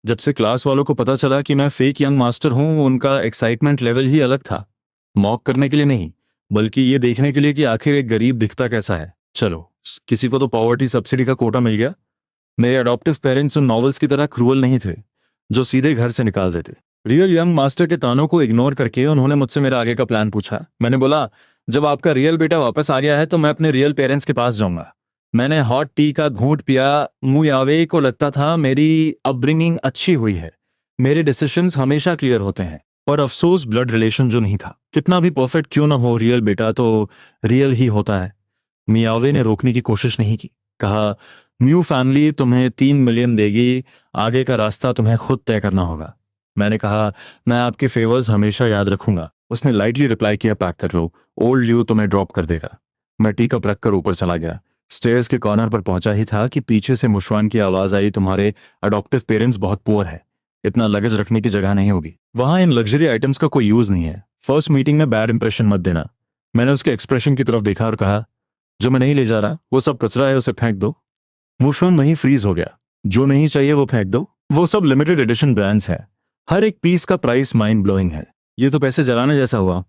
जब से क्लास वालों को पता चला कि मैं फेक यंग मास्टर हूँ, उनका एक्साइटमेंट लेवल ही अलग था। मॉक करने के लिए नहीं, बल्कि ये देखने के लिए कि आखिर एक गरीब दिखता कैसा है। चलो, किसी को तो पॉवर्टी सब्सिडी का कोटा मिल गया। मेरे अडॉप्टिव पेरेंट्स उन नॉवेल्स की तरह क्रूअल नहीं थे जो सीधे घर से निकाल देते। रियल यंग मास्टर के तानों को इग्नोर करके उन्होंने मुझसे मेरा आगे का प्लान पूछा। मैंने बोला, जब आपका रियल बेटा वापस आ गया है तो मैं अपने रियल पेरेंट्स के पास जाऊंगा। मैंने हॉट टी का घूंट पिया। मुयावे को लगता था मेरी अपब्रिंगिंग अच्छी हुई है, मेरे डिसीजंस हमेशा क्लियर होते हैं। और अफसोस, ब्लड रिलेशन जो नहीं था। कितना भी परफेक्ट क्यों ना हो, रियल बेटा तो रियल ही होता है। मियावे ने रोकने की कोशिश नहीं की। कहा, म्यू फैमिली तुम्हें 3 मिलियन देगी, आगे का रास्ता तुम्हें खुद तय करना होगा। मैंने कहा, मैं आपके फेवर्स हमेशा याद रखूंगा। उसने लाइटली रिप्लाई किया, पैक कर लो, ओल्ड ल्यू तुम्हें ड्रॉप कर देगा। मैं टी कप रखकर ऊपर चला गया। स्टेयर्स के कॉर्नर पर पहुंचा ही था कि पीछे से मुशवान की आवाज आई, तुम्हारे अडॉप्टिव पेरेंट्स बहुत पुअर है, इतना लगेज रखने की जगह नहीं होगी। वहां इन लग्जरी आइटम्स का कोई यूज नहीं है। फर्स्ट मीटिंग में बैड इंप्रेशन मत देना। मैंने उसके एक्सप्रेशन की तरफ देखा और कहा, जो मैं नहीं ले जा रहा वो सब कचरा है, उसे फेंक दो। मुशवान वहीं फ्रीज हो गया। जो नहीं चाहिए वो फेंक दो। वो सब लिमिटेड एडिशन ब्रांड्स हैं, हर एक पीस का प्राइस माइंड ब्लोइंग है। ये तो पैसे जलाने जैसा हुआ।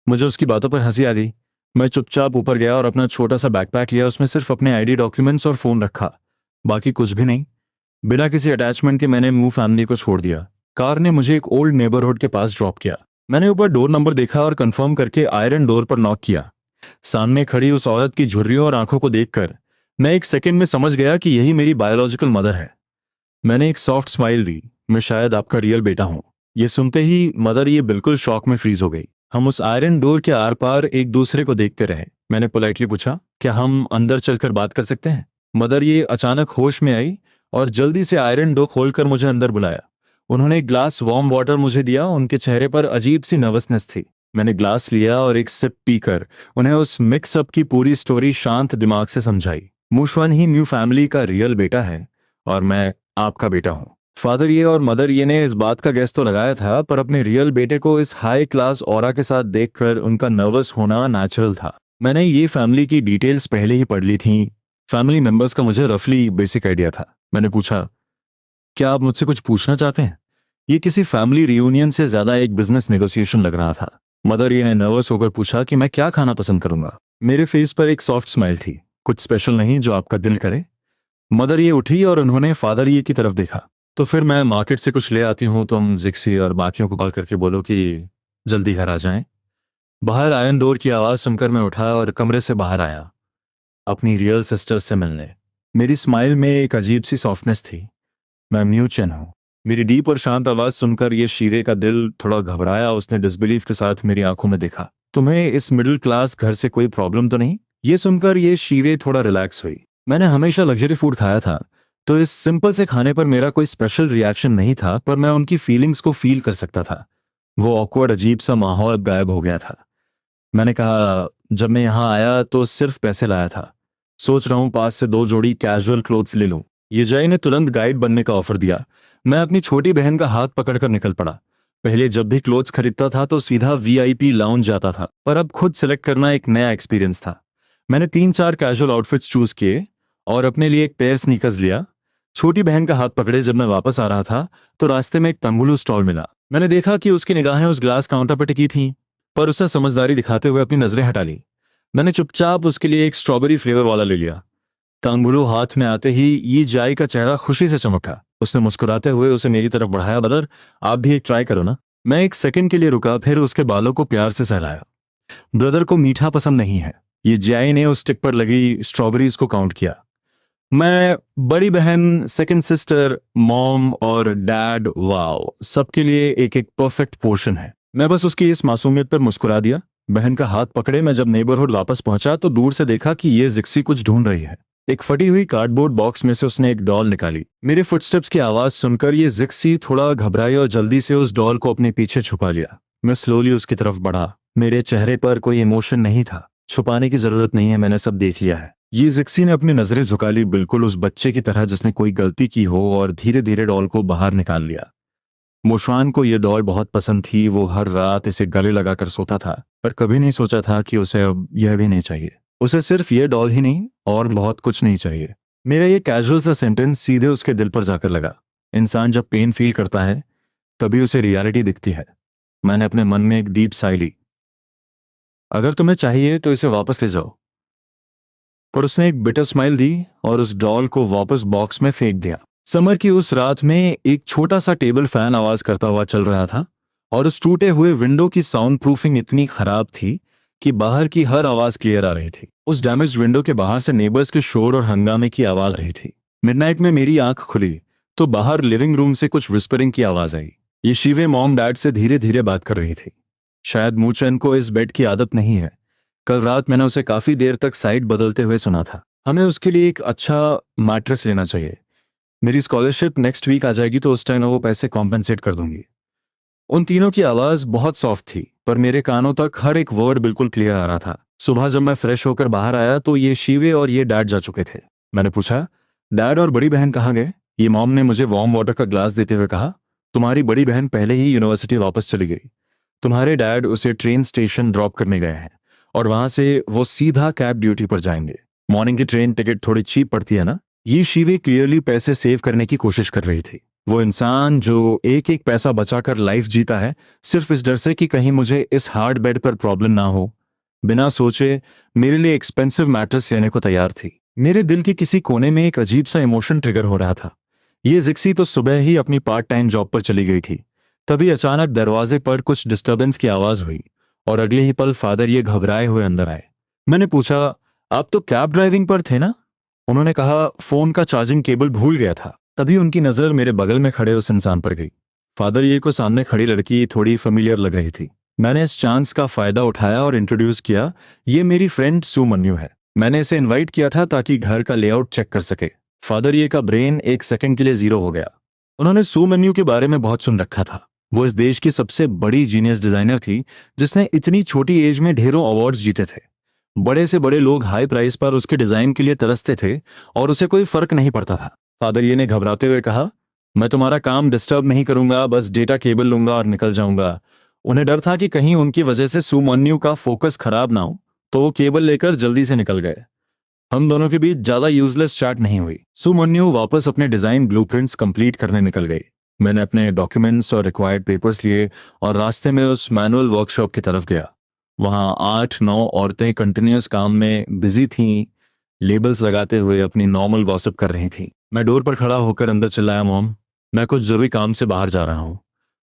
मुझे उसकी बातों पर हंसी आ गई। मैं चुपचाप ऊपर गया और अपना छोटा सा बैकपैक लिया। उसमें सिर्फ अपने आईडी डॉक्यूमेंट्स और फोन रखा, बाकी कुछ भी नहीं। बिना किसी अटैचमेंट के मैंने मूव फैमिली को छोड़ दिया। कार ने मुझे एक ओल्ड नेबरहुड के पास ड्रॉप किया। मैंने ऊपर डोर नंबर देखा और कंफर्म करके आयरन डोर पर नॉक किया। सामने खड़ी उस औरत की झुर्रियों और आंखों को देखकर मैं एक सेकंड में समझ गया कि यही मेरी बायोलॉजिकल मदर है। मैंने एक सॉफ्ट स्माइल दी। मैं शायद आपका रियल बेटा हूं। ये सुनते ही मदर ये बिल्कुल शॉक में फ्रीज हो गई। हम उस आयरन डोर के आर पार एक दूसरे को देखते रहे। मैंने पोलाइटली पूछा, क्या हम अंदर चलकर बात कर सकते हैं? मदर ये अचानक होश में आई और जल्दी से आयरन डोर खोलकर मुझे अंदर बुलाया। उन्होंने एक ग्लास वार्म वाटर मुझे दिया। उनके चेहरे पर अजीब सी नर्वसनेस थी। मैंने ग्लास लिया और एक सिप पीकर उन्हें उस मिक्सअप की पूरी स्टोरी शांत दिमाग से समझाई। मुशवान ही म्यू फैमिली का रियल बेटा है और मैं आपका बेटा हूँ। फादर ये और मदर ये ने इस बात का गेस तो लगाया था, पर अपने रियल बेटे को इस हाई क्लास ऑरा के साथ देखकर उनका नर्वस होना नेचुरल था। मैंने ये फैमिली की डिटेल्स पहले ही पढ़ ली थी। फैमिली मेंबर्स का मुझे रफली बेसिक आइडिया था। मैंने पूछा, क्या आप मुझसे कुछ पूछना चाहते हैं? ये किसी फैमिली रियूनियन से ज्यादा एक बिजनेस नेगोशिएशन लग रहा था। मदर ये ने नर्वस होकर पूछा कि मैं क्या खाना पसंद करूंगा। मेरे फेस पर एक सॉफ्ट स्माइल थी। कुछ स्पेशल नहीं, जो आपका दिल करे। मदर ये उठी और उन्होंने फादर ये की तरफ देखा। तो फिर मैं मार्केट से कुछ ले आती हूँ, तुम जिक्सी और बाकियों को कॉल करके बोलो कि जल्दी घर आ जाएं। बाहर आयरन डोर की आवाज़ सुनकर मैं उठा और कमरे से बाहर आया, अपनी रियल सिस्टर से मिलने। मेरी स्माइल में एक अजीब सी सॉफ्टनेस थी। मैं म्यू चेन हूँ। मेरी डीप और शांत आवाज़ सुनकर ये शीरे का दिल थोड़ा घबराया। उसने डिसबिलीफ के साथ मेरी आंखों में देखा। तुम्हें इस मिडिल क्लास घर से कोई प्रॉब्लम तो नहीं? ये सुनकर ये शीरे थोड़ा रिलैक्स हुई। मैंने हमेशा लग्जरी फूड खाया था, तो इस सिंपल से खाने पर मेरा कोई स्पेशल रिएक्शन नहीं था, पर मैं उनकी फीलिंग्स को फील कर सकता था। वो ऑकवर्ड अजीब सा माहौल गायब हो गया था। मैंने कहा, जब मैं यहाँ आया तो सिर्फ पैसे लाया था। सोच रहा हूँ पास से 2 जोड़ी कैजुअल क्लोथ्स ले लूँ। ये जय ने तुरंत गाइड बनने का ऑफर दिया। मैं अपनी छोटी बहन का हाथ पकड़कर निकल पड़ा। पहले जब भी क्लोथ्स खरीदता था तो सीधा वीआईपी लाउंज जाता था, पर अब खुद सिलेक्ट करना एक नया एक्सपीरियंस था। मैंने 3-4 कैजुअल आउटफिट्स चूज किए और अपने लिए एक पेयर स्नीकर्स लिया। छोटी बहन का हाथ पकड़े जब मैं वापस आ रहा था तो रास्ते में एक तंबुलू स्टॉल मिला। मैंने देखा कि उसकी निगाहें उस ग्लास काउंटर पर टिकी थीं, पर उसने समझदारी दिखाते हुए अपनी नजरें हटा ली। मैंने चुपचाप उसके लिए एक स्ट्रॉबेरी फ्लेवर वाला ले लिया। तंबुलू हाथ में आते ही ये जाई का चेहरा खुशी से चमका। उसने मुस्कुराते हुए उसे मेरी तरफ बढ़ाया, ब्रदर आप भी एक ट्राई करो ना। मैं एक सेकंड के लिए रुका, फिर उसके बालों को प्यार से सहलाया। ब्रदर को मीठा पसंद नहीं है। ये जाई ने उस स्टिक पर लगी स्ट्रॉबेरीज को काउंट किया। मैं, बड़ी बहन, सेकंड सिस्टर, मॉम और डैड, वाओ, सबके लिए एक एक परफेक्ट पोर्शन है। मैं बस उसकी इस मासूमियत पर मुस्कुरा दिया। बहन का हाथ पकड़े मैं जब नेबरहुड वापस पहुंचा तो दूर से देखा कि ये जिक्सी कुछ ढूंढ रही है। एक फटी हुई कार्डबोर्ड बॉक्स में से उसने एक डॉल निकाली। मेरे फुटस्टेप्स की आवाज सुनकर ये जिक्सी थोड़ा घबराई और जल्दी से उस डॉल को अपने पीछे छुपा लिया। मैं स्लोली उसकी तरफ बढ़ा। मेरे चेहरे पर कोई इमोशन नहीं था। छुपाने की जरूरत नहीं है, मैंने सब देख लिया है। ये जिक्सी ने अपनी नजरें झुका ली, बिल्कुल उस बच्चे की तरह जिसने कोई गलती की हो, और धीरे धीरे डॉल को बाहर निकाल लिया। मुशवान को यह डॉल बहुत पसंद थी। वो हर रात इसे गले लगाकर सोता था, पर कभी नहीं सोचा था कि उसे अब यह भी नहीं चाहिए। उसे सिर्फ ये डॉल ही नहीं और बहुत कुछ नहीं चाहिए। मेरा ये कैजुअल सा सेंटेंस सीधे उसके दिल पर जाकर लगा। इंसान जब पेन फील करता है तभी उसे रियलिटी दिखती है। मैंने अपने मन में एक डीप साई ली। अगर तुम्हें चाहिए तो इसे वापस ले जाओ। पर उसने एक बिटर स्माइल दी और उस डॉल को वापस बॉक्स में फेंक दिया। समर की उस रात में एक छोटा सा टेबल फैन आवाज करता हुआ चल रहा था और उस टूटे हुए विंडो की साउंड प्रूफिंग इतनी खराब थी कि बाहर की हर आवाज क्लियर आ रही थी। उस डैमेज विंडो के बाहर से नेबर्स के शोर और हंगामे की आवाज रही थी। मिडनाइट में मेरी आंख खुली तो बाहर लिविंग रूम से कुछ विस्परिंग की आवाज आई। ये शिवे मॉम डैड से धीरे धीरे बात कर रही थी। शायद मूचन को इस बेड की आदत नहीं है। कल रात मैंने उसे काफी देर तक साइड बदलते हुए सुना था। हमें उसके लिए एक अच्छा मैट्रेस लेना चाहिए। मेरी स्कॉलरशिप नेक्स्ट वीक आ जाएगी तो उस टाइम वो पैसे कॉम्पेंसेट कर दूंगी। उन तीनों की आवाज बहुत सॉफ्ट थी पर मेरे कानों तक हर एक वर्ड बिल्कुल क्लियर आ रहा था। सुबह जब मैं फ्रेश होकर बाहर आया तो ये शिवे और ये डैड जा चुके थे। मैंने पूछा, डैड और बड़ी बहन कहाँ गए? ये मॉम ने मुझे वार्म वाटर का ग्लास देते हुए कहा, तुम्हारी बड़ी बहन पहले ही यूनिवर्सिटी वापस चली गई। तुम्हारे डैड उसे ट्रेन स्टेशन ड्रॉप करने गए हैं और वहां से वो सीधा कैब ड्यूटी पर जाएंगे। मॉर्निंग की ट्रेन टिकट थोड़ी चीप पड़ती है ना। ये शिवे क्लियरली पैसे सेव करने की कोशिश कर रही थी। वो इंसान जो एक एक पैसा बचाकर लाइफ जीता है सिर्फ इस डर से कि कहीं मुझे इस हार्ड बेड पर प्रॉब्लम ना हो, बिना सोचे मेरे लिए एक्सपेंसिव मैट्रेस लेने को तैयार थी। मेरे दिल के किसी कोने में एक अजीब सा इमोशन ट्रिगर हो रहा था। ये जिक्सी तो सुबह ही अपनी पार्ट टाइम जॉब पर चली गई थी। तभी अचानक दरवाजे पर कुछ डिस्टरबेंस की आवाज हुई और अगले ही पल फादर ये घबराए हुए अंदर आए। मैंने पूछा, आप तो कैब ड्राइविंग पर थे ना? उन्होंने कहा, फोन का चार्जिंग केबल भूल गया था। तभी उनकी नजर मेरे बगल में खड़े उस इंसान पर गई। फादर ये को सामने खड़ी लड़की थोड़ी फेमिलियर लग रही थी। मैंने इस चांस का फायदा उठाया और इंट्रोड्यूस किया, ये मेरी फ्रेंड सुमन्यु है। मैंने इसे इनवाइट किया था ताकि घर का लेआउट चेक कर सके। फादर ये का ब्रेन एक सेकंड के लिए जीरो हो गया। उन्होंने सुमन्यु के बारे में बहुत सुन रखा था। वो इस देश की सबसे बड़ी जीनियस डिजाइनर थी जिसने इतनी छोटी एज में ढेरों अवार्ड्स जीते थे। बड़े से बड़े लोग हाई प्राइस पर उसके डिजाइन के लिए तरसते थे और उसे कोई फर्क नहीं पड़ता था। फादर ये ने घबराते हुए कहा, मैं तुम्हारा काम डिस्टर्ब नहीं करूंगा, बस डेटा केबल लूंगा और निकल जाऊंगा। उन्हें डर था कि कहीं उनकी वजह से सुमन्यु का फोकस खराब ना हो, तो वो केबल लेकर जल्दी से निकल गए। हम दोनों के बीच ज्यादा यूजलेस चैट नहीं हुई। सुमन्यु वापस अपने डिजाइन ब्लूप्रिंट्स कंप्लीट करने निकल गई। मैंने अपने डॉक्यूमेंट्स और रिक्वायर्ड पेपर्स लिए और रास्ते में उस मैनुअल वर्कशॉप की तरफ गया। वहां 8-9 औरतें कंटिन्यूअस काम में बिजी थीं, लेबल्स लगाते हुए अपनी नॉर्मल गॉसिप कर रही थी। मैं डोर पर खड़ा होकर अंदर चिल्लाया, मॉम, मैं कुछ जरूरी काम से बाहर जा रहा हूँ।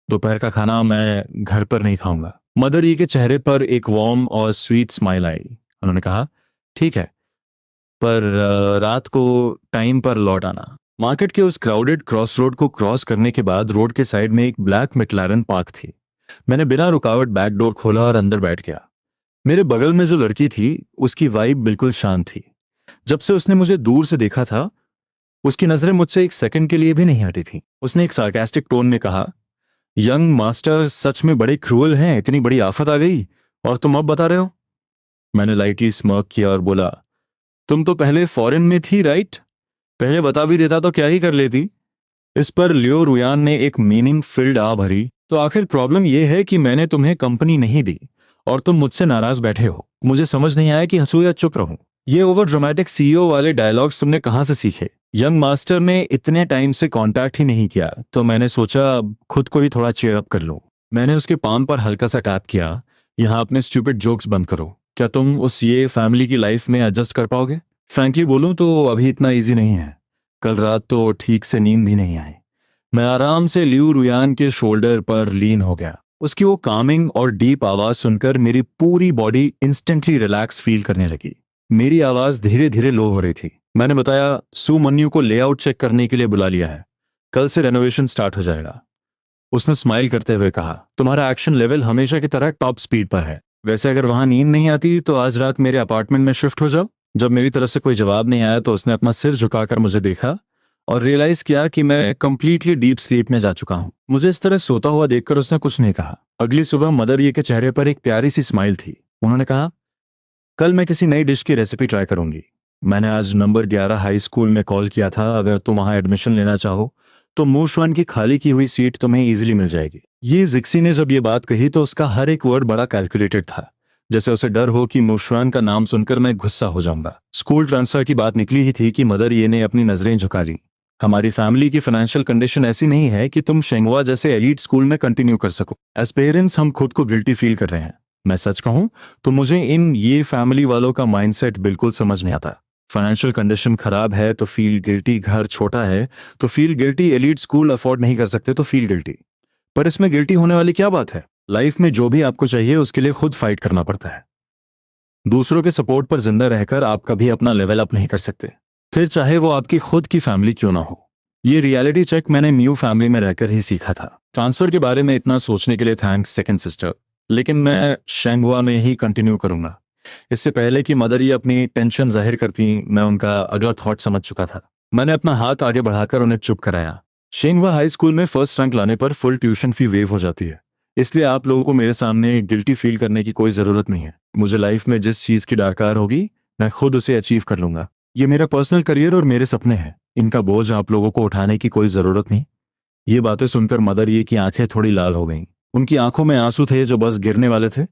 दोपहर का खाना मैं घर पर नहीं खाऊंगा। मदर ई के चेहरे पर एक वार्म और स्वीट स्माइल आई। उन्होंने कहा, ठीक है, पर रात को टाइम पर लौट आना। मार्केट के उस क्राउडेड क्रॉस रोड को क्रॉस करने के बाद रोड के साइड में एक ब्लैक मैक्लारेन पार्क थी। मैंने बिना रुकावट बैक डोर खोला और अंदर बैठ गया। मेरे बगल में जो लड़की थी उसकी वाइब बिल्कुल शांत थी। जब से उसने मुझे दूर से देखा था उसकी नजरें मुझसे एक सेकंड के लिए भी नहीं हटी थी। उसने एक सार्कास्टिक टोन में कहा, यंग मास्टर सच में बड़े क्रूअल हैं, इतनी बड़ी आफत आ गई और तुम अब बता रहे हो? मैंने लाइटली स्मर्क किया और बोला, तुम तो पहले फॉरेन में थी राइट? पहले बता भी देता तो क्या ही कर लेती। इस पर लियो रुयान ने एक मीनिंग फिल्ड आ भरी, तो आखिर प्रॉब्लम यह है कि मैंने तुम्हें कंपनी नहीं दी और तुम मुझसे नाराज बैठे हो। मुझे समझ नहीं आया कि हंसू या चुप रहूं। ये ओवर ड्रामेटिक सीईओ वाले डायलॉग्स तुमने कहां से सीखे? यंग मास्टर ने इतने टाइम से कांटेक्ट ही नहीं किया तो मैंने सोचा खुद को ही थोड़ा चीयर अप कर लूं। मैंने उसके पाम पर हल्का सा टैप किया, यहाँ अपने स्टूपिड जोक्स बंद करो। क्या तुम उस ये फैमिली की लाइफ में एडजस्ट कर पाओगे? फ्रैंकली बोलूं तो अभी इतना ईजी नहीं है। कल रात तो ठीक से नींद भी नहीं आई। मैं आराम से लियू रुयान के शोल्डर पर लीन हो गया। उसकी वो कामिंग और डीप आवाज सुनकर मेरी पूरी बॉडी इंस्टेंटली रिलैक्स फील करने लगी। मेरी आवाज धीरे धीरे लो हो रही थी। मैंने बताया, सुमन्यु को लेआउट चेक करने के लिए बुला लिया है, कल से रेनोवेशन स्टार्ट हो जाएगा। उसने स्माइल करते हुए कहा, तुम्हारा एक्शन लेवल हमेशा की तरह टॉप स्पीड पर है। वैसे अगर वहां नींद नहीं आती तो आज रात मेरे अपार्टमेंट में शिफ्ट हो जाओ। जब मेरी तरफ से कोई जवाब नहीं आया तो उसने अपना सिर झुकाकर मुझे देखा और रियलाइज किया कि मैं कंप्लीटली डीप स्लीप में जा चुका हूं। मुझे इस तरह सोता हुआ देखकर उसने कुछ नहीं कहा। अगली सुबह मदर ये के चेहरे पर एक प्यारी सी स्माइल थी। उन्होंने कहा, कल मैं किसी नई डिश की रेसिपी ट्राई करूंगी। मैंने आज नंबर 11 हाई स्कूल में कॉल किया था। अगर तुम वहां एडमिशन लेना चाहो तो मूशवान की खाली की हुई सीट तुम्हें इजीली मिल जाएगी। ये जिक्सी ने जब ये बात कही तो उसका हर एक वर्ड बड़ा कैलकुलेटेड था, जैसे उसे डर हो कि मूशवान का नाम सुनकर मैं गुस्सा हो जाऊंगा। स्कूल ट्रांसफर की बात निकली ही थी कि मदर ये ने अपनी नजरें झुका ली। हमारी फैमिली की फाइनेंशियल कंडीशन ऐसी नहीं है कि तुम शेंगवा जैसे एलीट स्कूल में कंटिन्यू कर सको। एज पेरेंट्स हम खुद को गिल्टी फील कर रहे हैं। मैं सच कहूं तो मुझे इन ये फैमिली वालों का माइंडसेट बिल्कुल समझ नहीं आता। फाइनेंशियल कंडीशन खराब है तो फील गिल्टी, घर छोटा है तो feel guilty, elite school afford नहीं कर सकते तो फील गिल्टी। पर इसमें गिल्टी होने वाली क्या बात है? लाइफ में जो भी आपको चाहिए उसके लिए खुद फाइट करना पड़ता है। दूसरों के सपोर्ट पर जिंदा रहकर आप कभी अपना लेवल अप नहीं कर सकते, फिर चाहे वो आपकी खुद की फैमिली क्यों ना हो। ये रियलिटी चेक मैंने म्यू फैमिली में रहकर ही सीखा था। ट्रांसफर के बारे में इतना सोचने के लिए थैंक्स सेकंड सिस्टर, लेकिन मैं शेंगवा में ही कंटिन्यू करूंगा। इससे पहले कि मदर ये अपनी टेंशन जाहिर करती, मैं उनका अगला थॉट समझ चुका था। मैंने अपना हाथ आगे बढ़ाकर उन्हें चुप कराया। शेंगवा हाई स्कूल में फर्स्ट रैंक लाने पर फुल ट्यूशन फी वेव हो जाती है, इसलिए आप लोगों को मेरे सामने गिल्टी फील करने की कोई ज़रूरत नहीं है। मुझे लाइफ में जिस चीज़ की दरकार होगी मैं खुद उसे अचीव कर लूंगा। ये मेरा पर्सनल करियर और मेरे सपने हैं, इनका बोझ आप लोगों को उठाने की कोई ज़रूरत नहीं। ये बातें सुनकर मदर ये की आंखें थोड़ी लाल हो गईं। उनकी आंखों में आंसू थे जो बस गिरने वाले थे,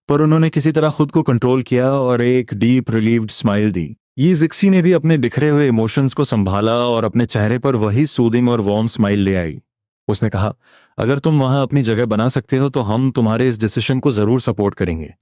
पर उन्होंने किसी तरह खुद को कंट्रोल किया और एक डीप रिलीव्ड स्माइल दी। ये जिक्सी ने भी अपने बिखरे हुए इमोशंस को संभाला और अपने चेहरे पर वही सूदिंग और वार्म स्माइल ले आई। उसने कहा, अगर तुम वहां अपनी जगह बना सकते हो तो हम तुम्हारे इस डिसीजन को जरूर सपोर्ट करेंगे।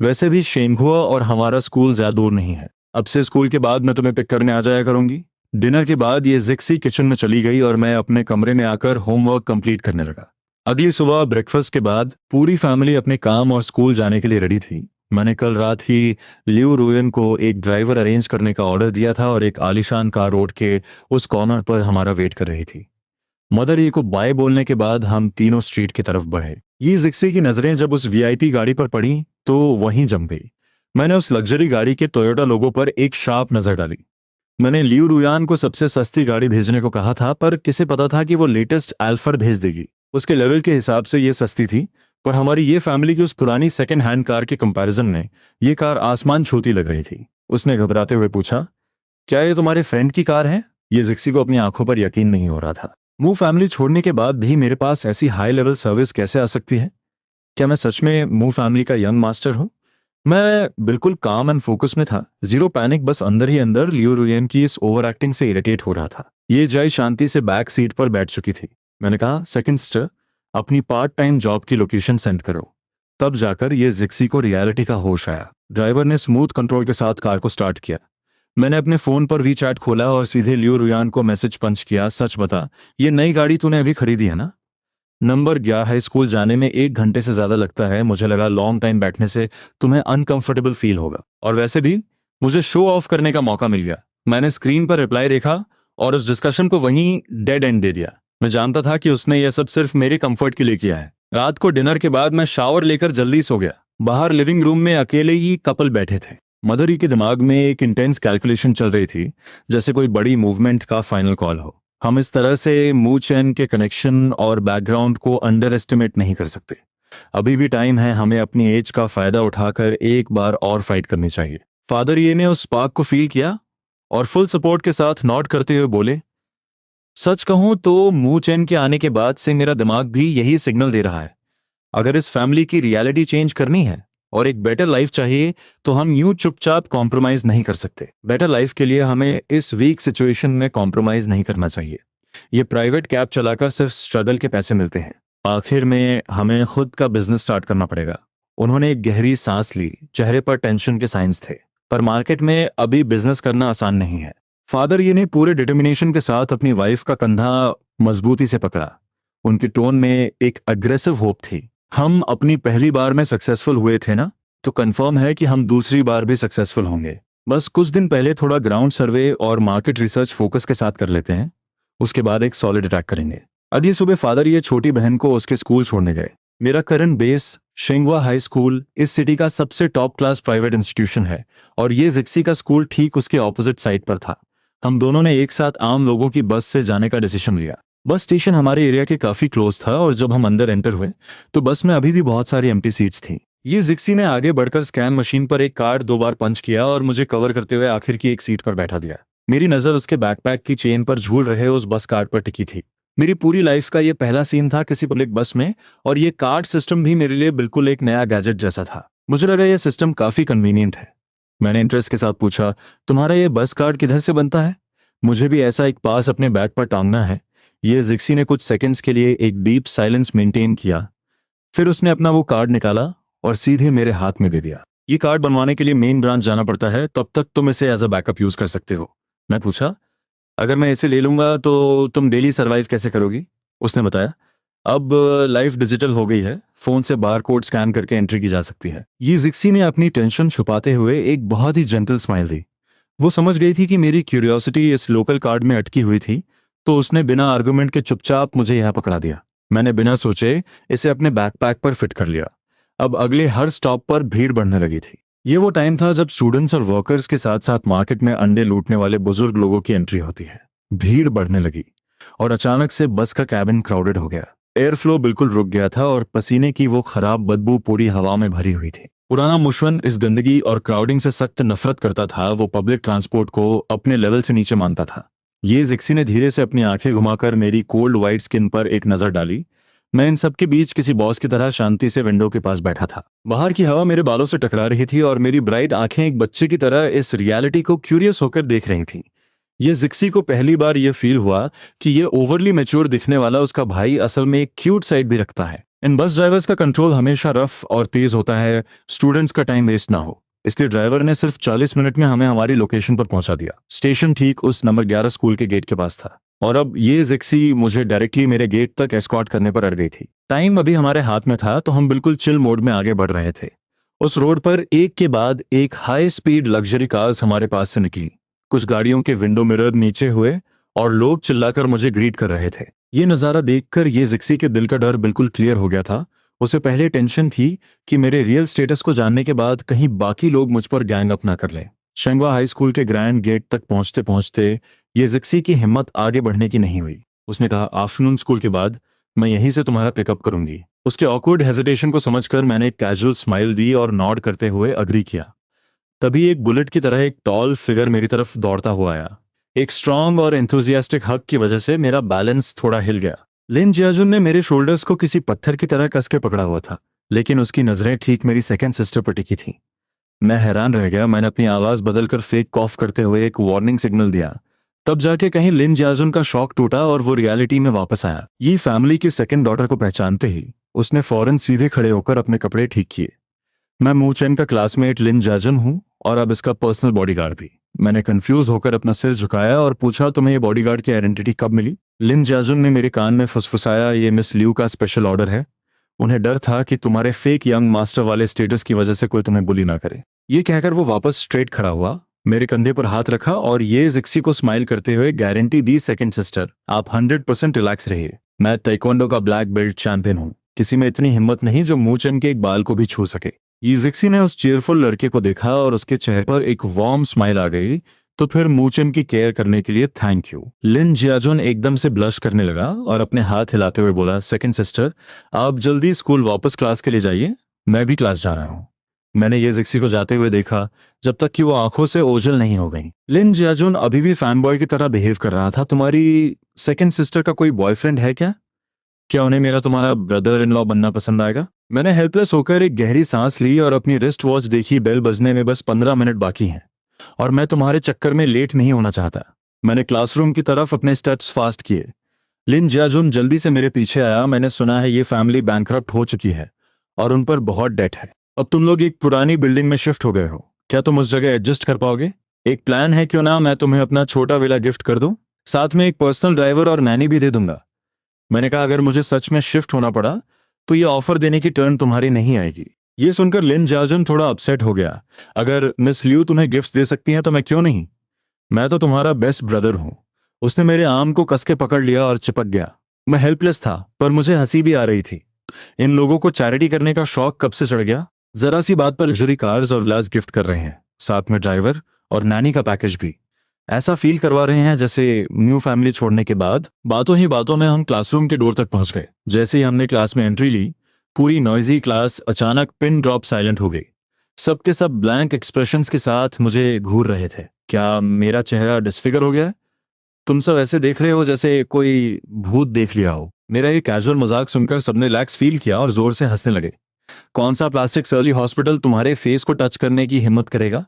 वैसे भी शेंगहुआ और हमारा स्कूल ज्यादा दूर नहीं है। अब से स्कूल के बाद मैं तुम्हें पिक करने आ जाया करूंगी। डिनर के बाद ये जिक्सी किचन में चली गई और मैं अपने कमरे में आकर होमवर्क कंप्लीट करने लगा। अगली सुबह ब्रेकफास्ट के बाद पूरी फैमिली अपने काम और स्कूल जाने के लिए रेडी थी। मैंने कल रात ही लियो रुयन को एक ड्राइवर अरेंज करने का ऑर्डर दिया था और एक आलीशान कार रोड के उस कॉर्नर पर हमारा वेट कर रही थी। मदर ये को बाय बोलने के बाद हम तीनों स्ट्रीट की तरफ बढ़े। ये जिक्सी की नजरें जब उस वीआईपी गाड़ी पर पड़ी तो वहीं जम गई। मैंने उस लग्जरी गाड़ी के टोयोटा लोगो पर एक शार्प नजर डाली। मैंने लियू रुयान को सबसे सस्ती गाड़ी भेजने को कहा था, पर किसे पता था कि वो लेटेस्ट एल्फर भेज देगी। उसके लेवल के हिसाब से ये सस्ती थी, पर हमारी ये फैमिली की उस पुरानी सेकंड हैंड कार के कंपैरिजन में ये कार आसमान छूती लग रही थी। उसने घबराते हुए पूछा, क्या ये तुम्हारे फ्रेंड की कार है? ये जिक्सी को अपनी आंखों पर यकीन नहीं हो रहा था। मूव फैमिली छोड़ने के बाद भी मेरे पास ऐसी हाई लेवल सर्विस कैसे आ सकती है? क्या मैं सच में मूव फैमिली का यंग मास्टर हूँ? मैं बिल्कुल काम एंड फोकस में था, जीरो पैनिक, बस अंदर ही अंदर लियो रुयन की इस ओवर एक्टिंग से इरिटेट हो रहा था। ये जय शांति से बैक सीट पर बैठ चुकी थी। मैंने कहा, सेकंड सिस्टर, अपनी पार्ट टाइम जॉब की लोकेशन सेंड करो। तब जाकर ये जिक्सी को रियलिटी का होश आया। ड्राइवर ने स्मूथ कंट्रोल के साथ कार को स्टार्ट किया। मैंने अपने फोन पर वी चैट खोला और सीधे लियो रुयान को मैसेज पंच किया, सच बता, ये नई गाड़ी तूने अभी खरीदी है ना? नंबर गया है, स्कूल जाने में 1 घंटे से ज्यादा लगता है। मुझे लगा लॉन्ग टाइम बैठने से तुम्हें अनकंफर्टेबल फील होगा, और वैसे भी मुझे शो ऑफ करने का मौका मिल गया। मैंने स्क्रीन पर रिप्लाई देखा और उस डिस्कशन को वहीं डेड एंड दे दिया। मैं जानता था कि उसने यह सब सिर्फ मेरे कंफर्ट के लिए किया है। रात को डिनर के बाद मैं शावर लेकर जल्दी सो गया। बाहर लिविंग रूम में अकेले ही कपल बैठे थे। मदर ही के दिमाग में एक इंटेंस कैलकुलेशन चल रही थी, जैसे कोई बड़ी मूवमेंट का फाइनल कॉल हो। हम इस तरह से मूव चैन के कनेक्शन और बैकग्राउंड को अंडर एस्टिमेट नहीं कर सकते। अभी भी टाइम है, हमें अपनी एज का फायदा उठाकर एक बार और फाइट करनी चाहिए। फादर ये ने उस स्पार्क को फील किया और फुल सपोर्ट के साथ नॉट करते हुए बोले, सच कहूं तो मूव चैन के आने के बाद से मेरा दिमाग भी यही सिग्नल दे रहा है। अगर इस फैमिली की रियलिटी चेंज करनी है और एक बेटर लाइफ चाहिए तो हम यूं चुपचाप कॉम्प्रोमाइज नहीं कर सकते। बेटर लाइफ के लिए हमें इस वीक सिचुएशन में कॉम्प्रोमाइज नहीं करना चाहिए। ये प्राइवेट कैब चलाकर सिर्फ स्ट्रगल के पैसे मिलते हैं, आखिर में हमें खुद का बिजनेस स्टार्ट करना पड़ेगा। उन्होंने एक गहरी सांस ली, चेहरे पर टेंशन के साइंस थे, पर मार्केट में अभी बिजनेस करना आसान नहीं है। फादर ये ने पूरे डिटर्मिनेशन के साथ अपनी वाइफ का कंधा मजबूती से पकड़ा। उनकी टोन में एक अग्रेसिव होप थी। हम अपनी पहली बार में सक्सेसफुल हुए थे ना, तो कंफर्म है कि हम दूसरी बार भी सक्सेसफुल होंगे। बस कुछ दिन पहले थोड़ा ग्राउंड सर्वे और मार्केट रिसर्च फोकस के साथ कर लेते हैं, उसके बाद एक सॉलिड अटैक करेंगे। अगली सुबह फादर ये छोटी बहन को उसके स्कूल छोड़ने गए। मेरा करंट बेस शेंगवा हाई स्कूल इस सिटी का सबसे टॉप क्लास प्राइवेट इंस्टीट्यूशन है, और ये जिक्सी का स्कूल ठीक उसके ऑपोजिट साइड पर था। हम दोनों ने एक साथ आम लोगों की बस से जाने का डिसीजन लिया। बस स्टेशन हमारे एरिया के काफी क्लोज था, और जब हम अंदर एंटर हुए तो बस में अभी भी बहुत सारी एम्प्टी सीट्स थी। ये जिक्सी ने आगे बढ़कर स्कैन मशीन पर एक कार्ड 2 बार पंच किया और मुझे कवर करते हुए आखिर की एक सीट पर बैठा दिया। मेरी नजर उसके बैकपैक की चेन पर झूल रहे उस बस कार्ड पर टिकी थी। मेरी पूरी लाइफ का ये पहला सीन था किसी पब्लिक बस में, और ये कार्ड सिस्टम भी मेरे लिए बिल्कुल एक नया गैजेट जैसा था। मुझे लगा यह सिस्टम काफी कन्वीनियंट है। मैंने इंटरेस्ट के साथ पूछा, तुम्हारा ये बस कार्ड किधर से बनता है? मुझे भी ऐसा एक पास अपने बैग पर टांगना है। ये जिक्सी ने कुछ सेकंड्स के लिए एक डीप साइलेंस मेंटेन किया, फिर उसने अपना वो कार्ड निकाला और सीधे मेरे हाथ में दे दिया। ये कार्ड बनवाने के लिए मेन ब्रांच जाना पड़ता है, तब तक तुम इसे एज अ बैकअप यूज कर सकते हो। मैं पूछा, अगर मैं इसे ले लूंगा तो तुम डेली सरवाइव कैसे करोगी? उसने बताया, अब लाइफ डिजिटल हो गई है, फोन से बार कोड स्कैन करके एंट्री की जा सकती है। ये जिक्सी ने अपनी टेंशन छुपाते हुए एक बहुत ही जेंटल स्माइल दी। वो समझ गई थी कि मेरी क्यूरियोसिटी इस लोकल कार्ड में अटकी हुई थी, तो उसने बिना आर्गुमेंट के चुपचाप मुझे यहाँ पकड़ा दिया। मैंने बिना सोचे इसे अपने बैकपैक पर फिट कर लिया। अब अगले हर स्टॉप पर भीड़ बढ़ने लगी थी। ये वो टाइम था जब स्टूडेंट्स और वर्कर्स के साथ साथ मार्केट में अंडे लूटने वाले बुजुर्ग लोगों की एंट्री होती है। भीड़ बढ़ने लगी और अचानक से बस का कैबिन क्राउडेड हो गया। एयर फ्लो बिल्कुल रुक गया था और पसीने की वो खराब बदबू पूरी हवा में भरी हुई थी। पुराना मुशवन इस गंदगी और क्राउडिंग से सख्त नफरत करता था। वो पब्लिक ट्रांसपोर्ट को अपने लेवल से नीचे मानता था। ये जिक्सी ने धीरे से अपनी आंखें घुमाकर मेरी कोल्ड वाइट स्किन पर एक नजर डाली। मैं इन सब के बीच किसी बॉस की तरह शांति से विंडो के पास बैठा था। बाहर की हवा मेरे बालों से टकरा रही थी और मेरी ब्राइट आंखें एक बच्चे की तरह इस रियलिटी को क्यूरियस होकर देख रही थीं। ये जिक्सी को पहली बार ये फील हुआ कि ये ओवरली मैच्योर दिखने वाला उसका भाई असल में एक क्यूट साइड भी रखता है। इन बस ड्राइवर्स का कंट्रोल हमेशा रफ और तेज होता है, स्टूडेंट्स का टाइम वेस्ट ना हो, इसलिए ड्राइवर ने सिर्फ 40 मिनट में हमें हमारी लोकेशन पर पहुंचा दिया। स्टेशन ठीक उस नंबर 11 स्कूल के गेट के पास था और अब ये जिक्सी मुझे डायरेक्टली मेरे गेट तक एस्कॉर्ट करने पर अड़ गई थी। टाइम अभी हमारे हाथ में था तो हम बिल्कुल चिल मोड में आगे बढ़ रहे थे। उस रोड पर एक के बाद एक हाई स्पीड लग्जरी कार्स हमारे पास से निकली। कुछ गाड़ियों के विंडो मिरर नीचे हुए और लोग चिल्लाकर मुझे ग्रीट कर रहे थे। ये नज़ारा देखकर ये जिक्सी के दिल का डर बिल्कुल क्लियर हो गया था। उसे पहले टेंशन थी कि मेरे रियल स्टेटस को जानने के बाद कहीं बाकी लोग मुझ पर गैंग अप ना कर लें। शंगवा हाई स्कूल के ग्रैंड गेट तक पहुंचते पहुंचते ये जिक्सी की हिम्मत आगे बढ़ने की नहीं हुई। उसने कहा, आफ्टरनून स्कूल के बाद मैं यहीं से तुम्हारा पिकअप करूंगी। उसके ऑकवर्ड हेजिटेशन को समझकर मैंने एक कैजुअल स्माइल दी और नॉड करते हुए अग्री किया। तभी एक बुलेट की तरह एक टॉल फिगर मेरी तरफ दौड़ता हुआ आया। एक स्ट्रांग और एंथुजियास्टिक हक की वजह से मेरा बैलेंस थोड़ा हिल गया। लिन जियाजुन ने मेरे शोल्डर्स को किसी पत्थर की तरह कस के पकड़ा हुआ था, लेकिन उसकी नजरें ठीक मेरी सेकंड सिस्टर पर टिकी थीं। मैं हैरान रह गया। मैंने अपनी आवाज बदलकर फेक कॉफ करते हुए एक वार्निंग सिग्नल दिया। तब जाके कहीं लिन जियाजुन का शौक टूटा और वो रियलिटी में वापस आया। ये फैमिली की सेकंड डॉटर को पहचानते ही उसने फौरन सीधे खड़े होकर अपने कपड़े ठीक किए। मैं मूचेन का क्लासमेट लिन जाजन हूँ और अब इसका पर्सनल बॉडीगार्ड भी। मैंने कंफ्यूज होकर अपना सिर झुकाया और पूछा, तुम्हें ये बॉडीगार्ड की आइडेंटिटी कब मिली? लिन जाजुन ने मेरे कान में फुसफुसाया, ये मिस लियू का स्पेशल ऑर्डर है। उन्हें डर था कि तुम्हारे फेक यंग मास्टर वाले स्टेटस की वजह से कोई तुम्हें बुली ना करे। ये कहकर वो वापस स्ट्रेट खड़ा हुआ, मेरे कंधे पर हाथ रखा और ये जिक्सी को स्माइल करते हुए गारंटी दी, सेकंड सिस्टर आप 100% रिलैक्स रहिए। मैं ताइक्वांडो का ब्लैक बेल्ट चैंपियन हूँ। किसी में इतनी हिम्मत नहीं जो मूचेन के एक बाल को भी छू सके। यीजिक्सी ने उस चीयरफुल लड़के को देखा और उसके चेहरे पर एक वार्म स्माइल आ गई। तो फिर मूचेन की केयर करने के लिए थैंक यू। लिन जियाजुन एकदम से ब्लश करने लगा और अपने हाथ हिलाते हुए बोला, सेकंड सिस्टर आप जल्दी स्कूल वापस क्लास के लिए जाइए, मैं भी क्लास जा रहा हूँ। मैंने यीजिक्सी को जाते हुए देखा जब तक कि वो आंखों से ओझल नहीं हो गई। लिन जियाजुन अभी भी फैन बॉय की तरह बिहेव कर रहा था। तुम्हारी सेकंड सिस्टर का कोई बॉयफ्रेंड है क्या? क्या उन्हें मेरा तुम्हारा ब्रदर इन लॉ बनना पसंद आएगा? मैंने हेल्पलेस होकर एक गहरी सांस ली और अपनी रिस्ट वॉच देखी। बेल बजने में बस 15 मिनट बाकी हैं और मैं तुम्हारे चक्कर में लेट नहीं होना चाहता। मैंने क्लासरूम की तरफ अपने स्टेप्स फास्ट किए। लिन जियाजुन जल्दी से मेरे पीछे आया। मैंने सुना है ये फैमिली बैंकरप्ट हो चुकी है और उन पर बहुत डेट है। अब तुम लोग एक पुरानी बिल्डिंग में शिफ्ट हो गए हो, क्या तुम उस जगह एडजस्ट कर पाओगे? एक प्लान है, क्यों ना मैं तुम्हें अपना छोटा विला गिफ्ट कर दूं, साथ में एक पर्सनल ड्राइवर और नैनी भी दे दूंगा। मैंने कहा, अगर मुझे सच में शिफ्ट होना पड़ा तो ये ऑफर देने की टर्न तुम्हारी नहीं आएगी। ये सुनकर लिन जाजन थोड़ा अपसेट हो गया। अगर मिस लियू तुम्हें गिफ्ट दे सकती हैं तो मैं क्यों नहीं? मैं तो तुम्हारा बेस्ट ब्रदर हूं। उसने मेरे आर्म को कस के पकड़ लिया और चिपक गया। मैं हेल्पलेस था पर मुझे हंसी भी आ रही थी। इन लोगों को चैरिटी करने का शौक कब से चढ़ गया? जरा सी बात पर लग्जरी कार्स और विलास गिफ्ट कर रहे हैं, साथ में ड्राइवर और नैनी का पैकेज भी। ऐसा फील करवा रहे हैं जैसे न्यू फैमिली छोड़ने के बाद। बातों ही बातों में हम क्लासरूम के डोर तक पहुंच गए। जैसे ही हमने क्लास में एंट्री ली, पूरी नॉइजी क्लास अचानक पिन ड्रॉप साइलेंट हो गई। सबके सब ब्लैंक एक्सप्रेशंस के साथ मुझे घूर रहे थे। क्या मेरा चेहरा डिसफिगर हो गया है? तुम सब ऐसे देख रहे हो जैसे कोई भूत देख लिया हो। मेरा ये कैजुअल मजाक सुनकर सबने रिलैक्स फील किया और जोर से हंसने लगे। कौन सा प्लास्टिक सर्जरी हॉस्पिटल तुम्हारे फेस को टच करने की हिम्मत करेगा?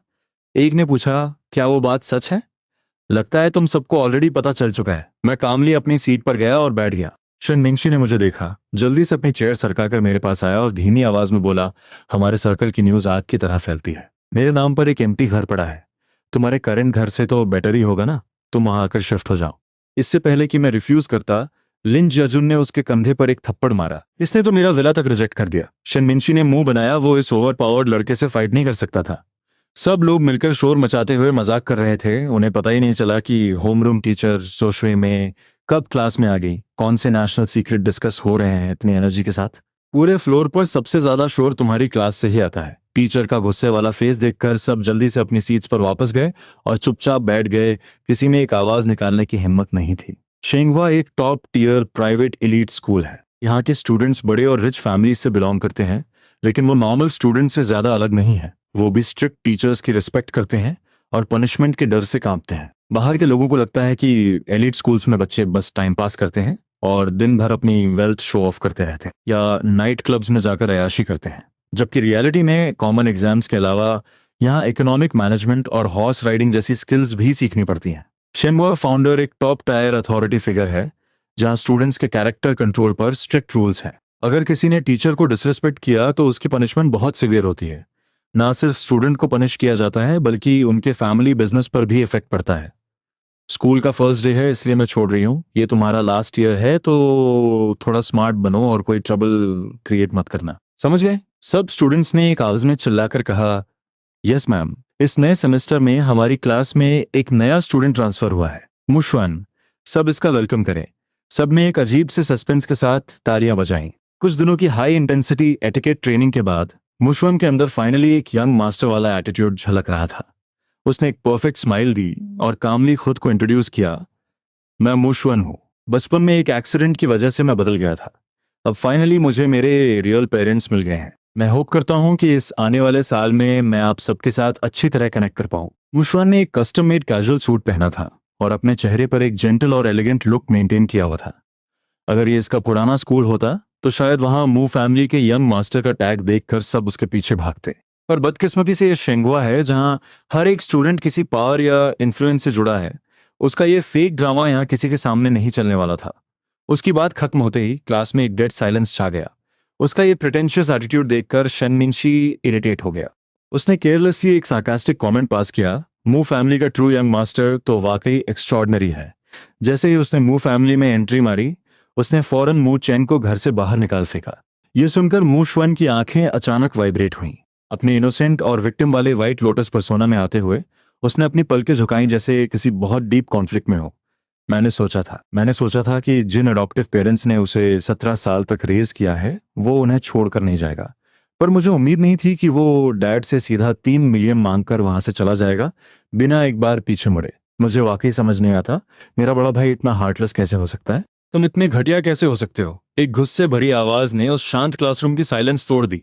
एक ने पूछा, क्या वो बात सच है? लगता है तुम सबको ऑलरेडी पता चल चुका है। मैं कामली अपनी सीट पर गया और बैठ गया। शनमिंगशी ने मुझे देखा, जल्दी से अपनी चेयर सरकाकर मेरे पास आया और धीमी आवाज में बोला, हमारे सर्कल की न्यूज आग की तरह फैलती है। मेरे नाम पर एक एम्प्टी घर पड़ा है। तुम्हारे करंट घर से तो बेटर ही होगा ना, तुम वहां आकर शिफ्ट हो जाओ। इससे पहले कि मैं रिफ्यूज करता, लिन जजुन ने उसके कंधे पर एक थप्पड़ मारा। इसने तो मेरा विला तक रिजेक्ट कर दिया। शनमिंशी ने मुंह बनाया, वो इस ओवर पावर्ड लड़के से फाइट नहीं कर सकता था। सब लोग मिलकर शोर मचाते हुए मजाक कर रहे थे। उन्हें पता ही नहीं चला कि होमरूम टीचर सोशवे में कब क्लास में आ गई, कौन से नेशनल सीक्रेट डिस्कस हो रहे हैं इतनी एनर्जी के साथ। पूरे फ्लोर पर सबसे ज्यादा शोर तुम्हारी क्लास से ही आता है। टीचर का गुस्से वाला फेस देखकर सब जल्दी से अपनी सीट्स पर वापस गए और चुपचाप बैठ गए। किसी में एक आवाज निकालने की हिम्मत नहीं थी। शेंगवा एक top tier private elite school है। यहाँ के स्टूडेंट्स बड़े और रिच फैमिलीज से बिलोंग करते हैं, लेकिन वो नॉर्मल स्टूडेंट से ज्यादा अलग नहीं है। वो भी स्ट्रिक्ट टीचर्स की रिस्पेक्ट करते हैं और पनिशमेंट के डर से कांपते हैं। बाहर के लोगों को लगता है कि एलीट स्कूल्स में बच्चे बस टाइम पास करते हैं और दिन भर अपनी वेल्थ शो ऑफ करते रहते हैं या नाइट क्लब्स में जाकर अयाशी करते हैं, जबकि रियलिटी में कॉमन एग्जाम्स के अलावा यहाँ इकोनॉमिक मैनेजमेंट और हॉर्स राइडिंग जैसी स्किल्स भी सीखनी पड़ती हैं। शेंगवा फाउंडर एक टॉप टायर अथॉरिटी फिगर है, जहाँ स्टूडेंट्स के कैरेक्टर कंट्रोल पर स्ट्रिक्ट रूल्स हैं। अगर किसी ने टीचर को डिसरिस्पेक्ट किया तो उसकी पनिशमेंट बहुत सीवियर होती है। ना सिर्फ स्टूडेंट को पनिश किया जाता है, बल्कि उनके फैमिली बिजनेस पर भी इफेक्ट पड़ता है। स्कूल का फर्स्ट डे है, इसलिए मैं छोड़ रही हूँ। ये तुम्हारा लास्ट ईयर है, तो थोड़ा स्मार्ट बनो और कोई ट्रबल क्रिएट मत करना, समझ गए? सब स्टूडेंट्स ने एक आवाज में चिल्लाकर कहा, यस मैम। इस नए सेमेस्टर में हमारी क्लास में एक नया स्टूडेंट ट्रांसफर हुआ है, मुशवन। सब इसका वेलकम करें। सब ने एक अजीब से सस्पेंस के साथ तालियां बजाईं। कुछ दिनों की हाई इंटेंसिटी एटिकेट ट्रेनिंग के बाद मुशवन के अंदर फाइनली एक यंग मास्टर वाला एटीट्यूड झलक रहा था। उसने एक परफेक्ट स्माइल दी और कामली खुद को इंट्रोड्यूस किया, मैं मुशवन हूँ। बचपन में एक एक्सीडेंट की वजह से मैं बदल गया था। अब फाइनली मुझे मेरे रियल पेरेंट्स मिल गए हैं। मैं होप करता हूँ कि इस आने वाले साल में मैं आप सबके साथ अच्छी तरह कनेक्ट कर पाऊँ। मुशवन ने एक कस्टम मेड कैजुअल सूट पहना था और अपने चेहरे पर एक जेंटल और एलिगेंट लुक मेंटेन किया हुआ था। अगर ये इसका पुराना स्कूल होता तो शायद वहां मू फैमिली के यंग मास्टर का टैग देखकर सब उसके पीछे भागते। पर बदकिस्मती से ये शेंगवा है, जहां हर एक स्टूडेंट किसी पावर या इन्फ्लुएंस से जुड़ा है। उसका ये फेक ड्रामा यहाँ किसी के सामने नहीं चलने वाला था। उसकी बात खत्म होते ही क्लास में एक डेड साइलेंस छा गया। उसका ये प्रिटेंशियस एटीट्यूड देखकर शनमिंशी इरिटेट हो गया। उसने केयरलेसली एक सार्कास्टिक कमेंट पास किया, मू फैमिली का ट्रू यंग मास्टर तो वाकई एक्स्ट्रॉर्डनरी है। जैसे ही उसने मू फैमिली में एंट्री मारी, उसने फौरन मू चेंग को घर से बाहर निकाल फेंका। यह सुनकर मू श्वन की आंखें अचानक वाइब्रेट हुईं। अपने इनोसेंट और विक्टिम वाले व्हाइट लोटस पर्सोना में आते हुए उसने अपनी पलकें झुकाई, जैसे किसी बहुत डीप कॉन्फ्लिक्ट में हो। मैंने सोचा था कि जिन अडॉप्टिव पेरेंट्स ने उसे 17 साल तक रेज किया है वो उन्हें छोड़कर नहीं जाएगा। पर मुझे उम्मीद नहीं थी कि वो डैड से सीधा 3 मिलियन मांगकर वहां से चला जाएगा बिना एक बार पीछे मुड़े। मुझे वाकई समझ नहीं आता मेरा बड़ा भाई इतना हार्टलेस कैसे हो सकता है। तुम इतने घटिया कैसे हो सकते हो? एक गुस्से भरी आवाज ने उस शांत क्लासरूम की साइलेंस तोड़ दी।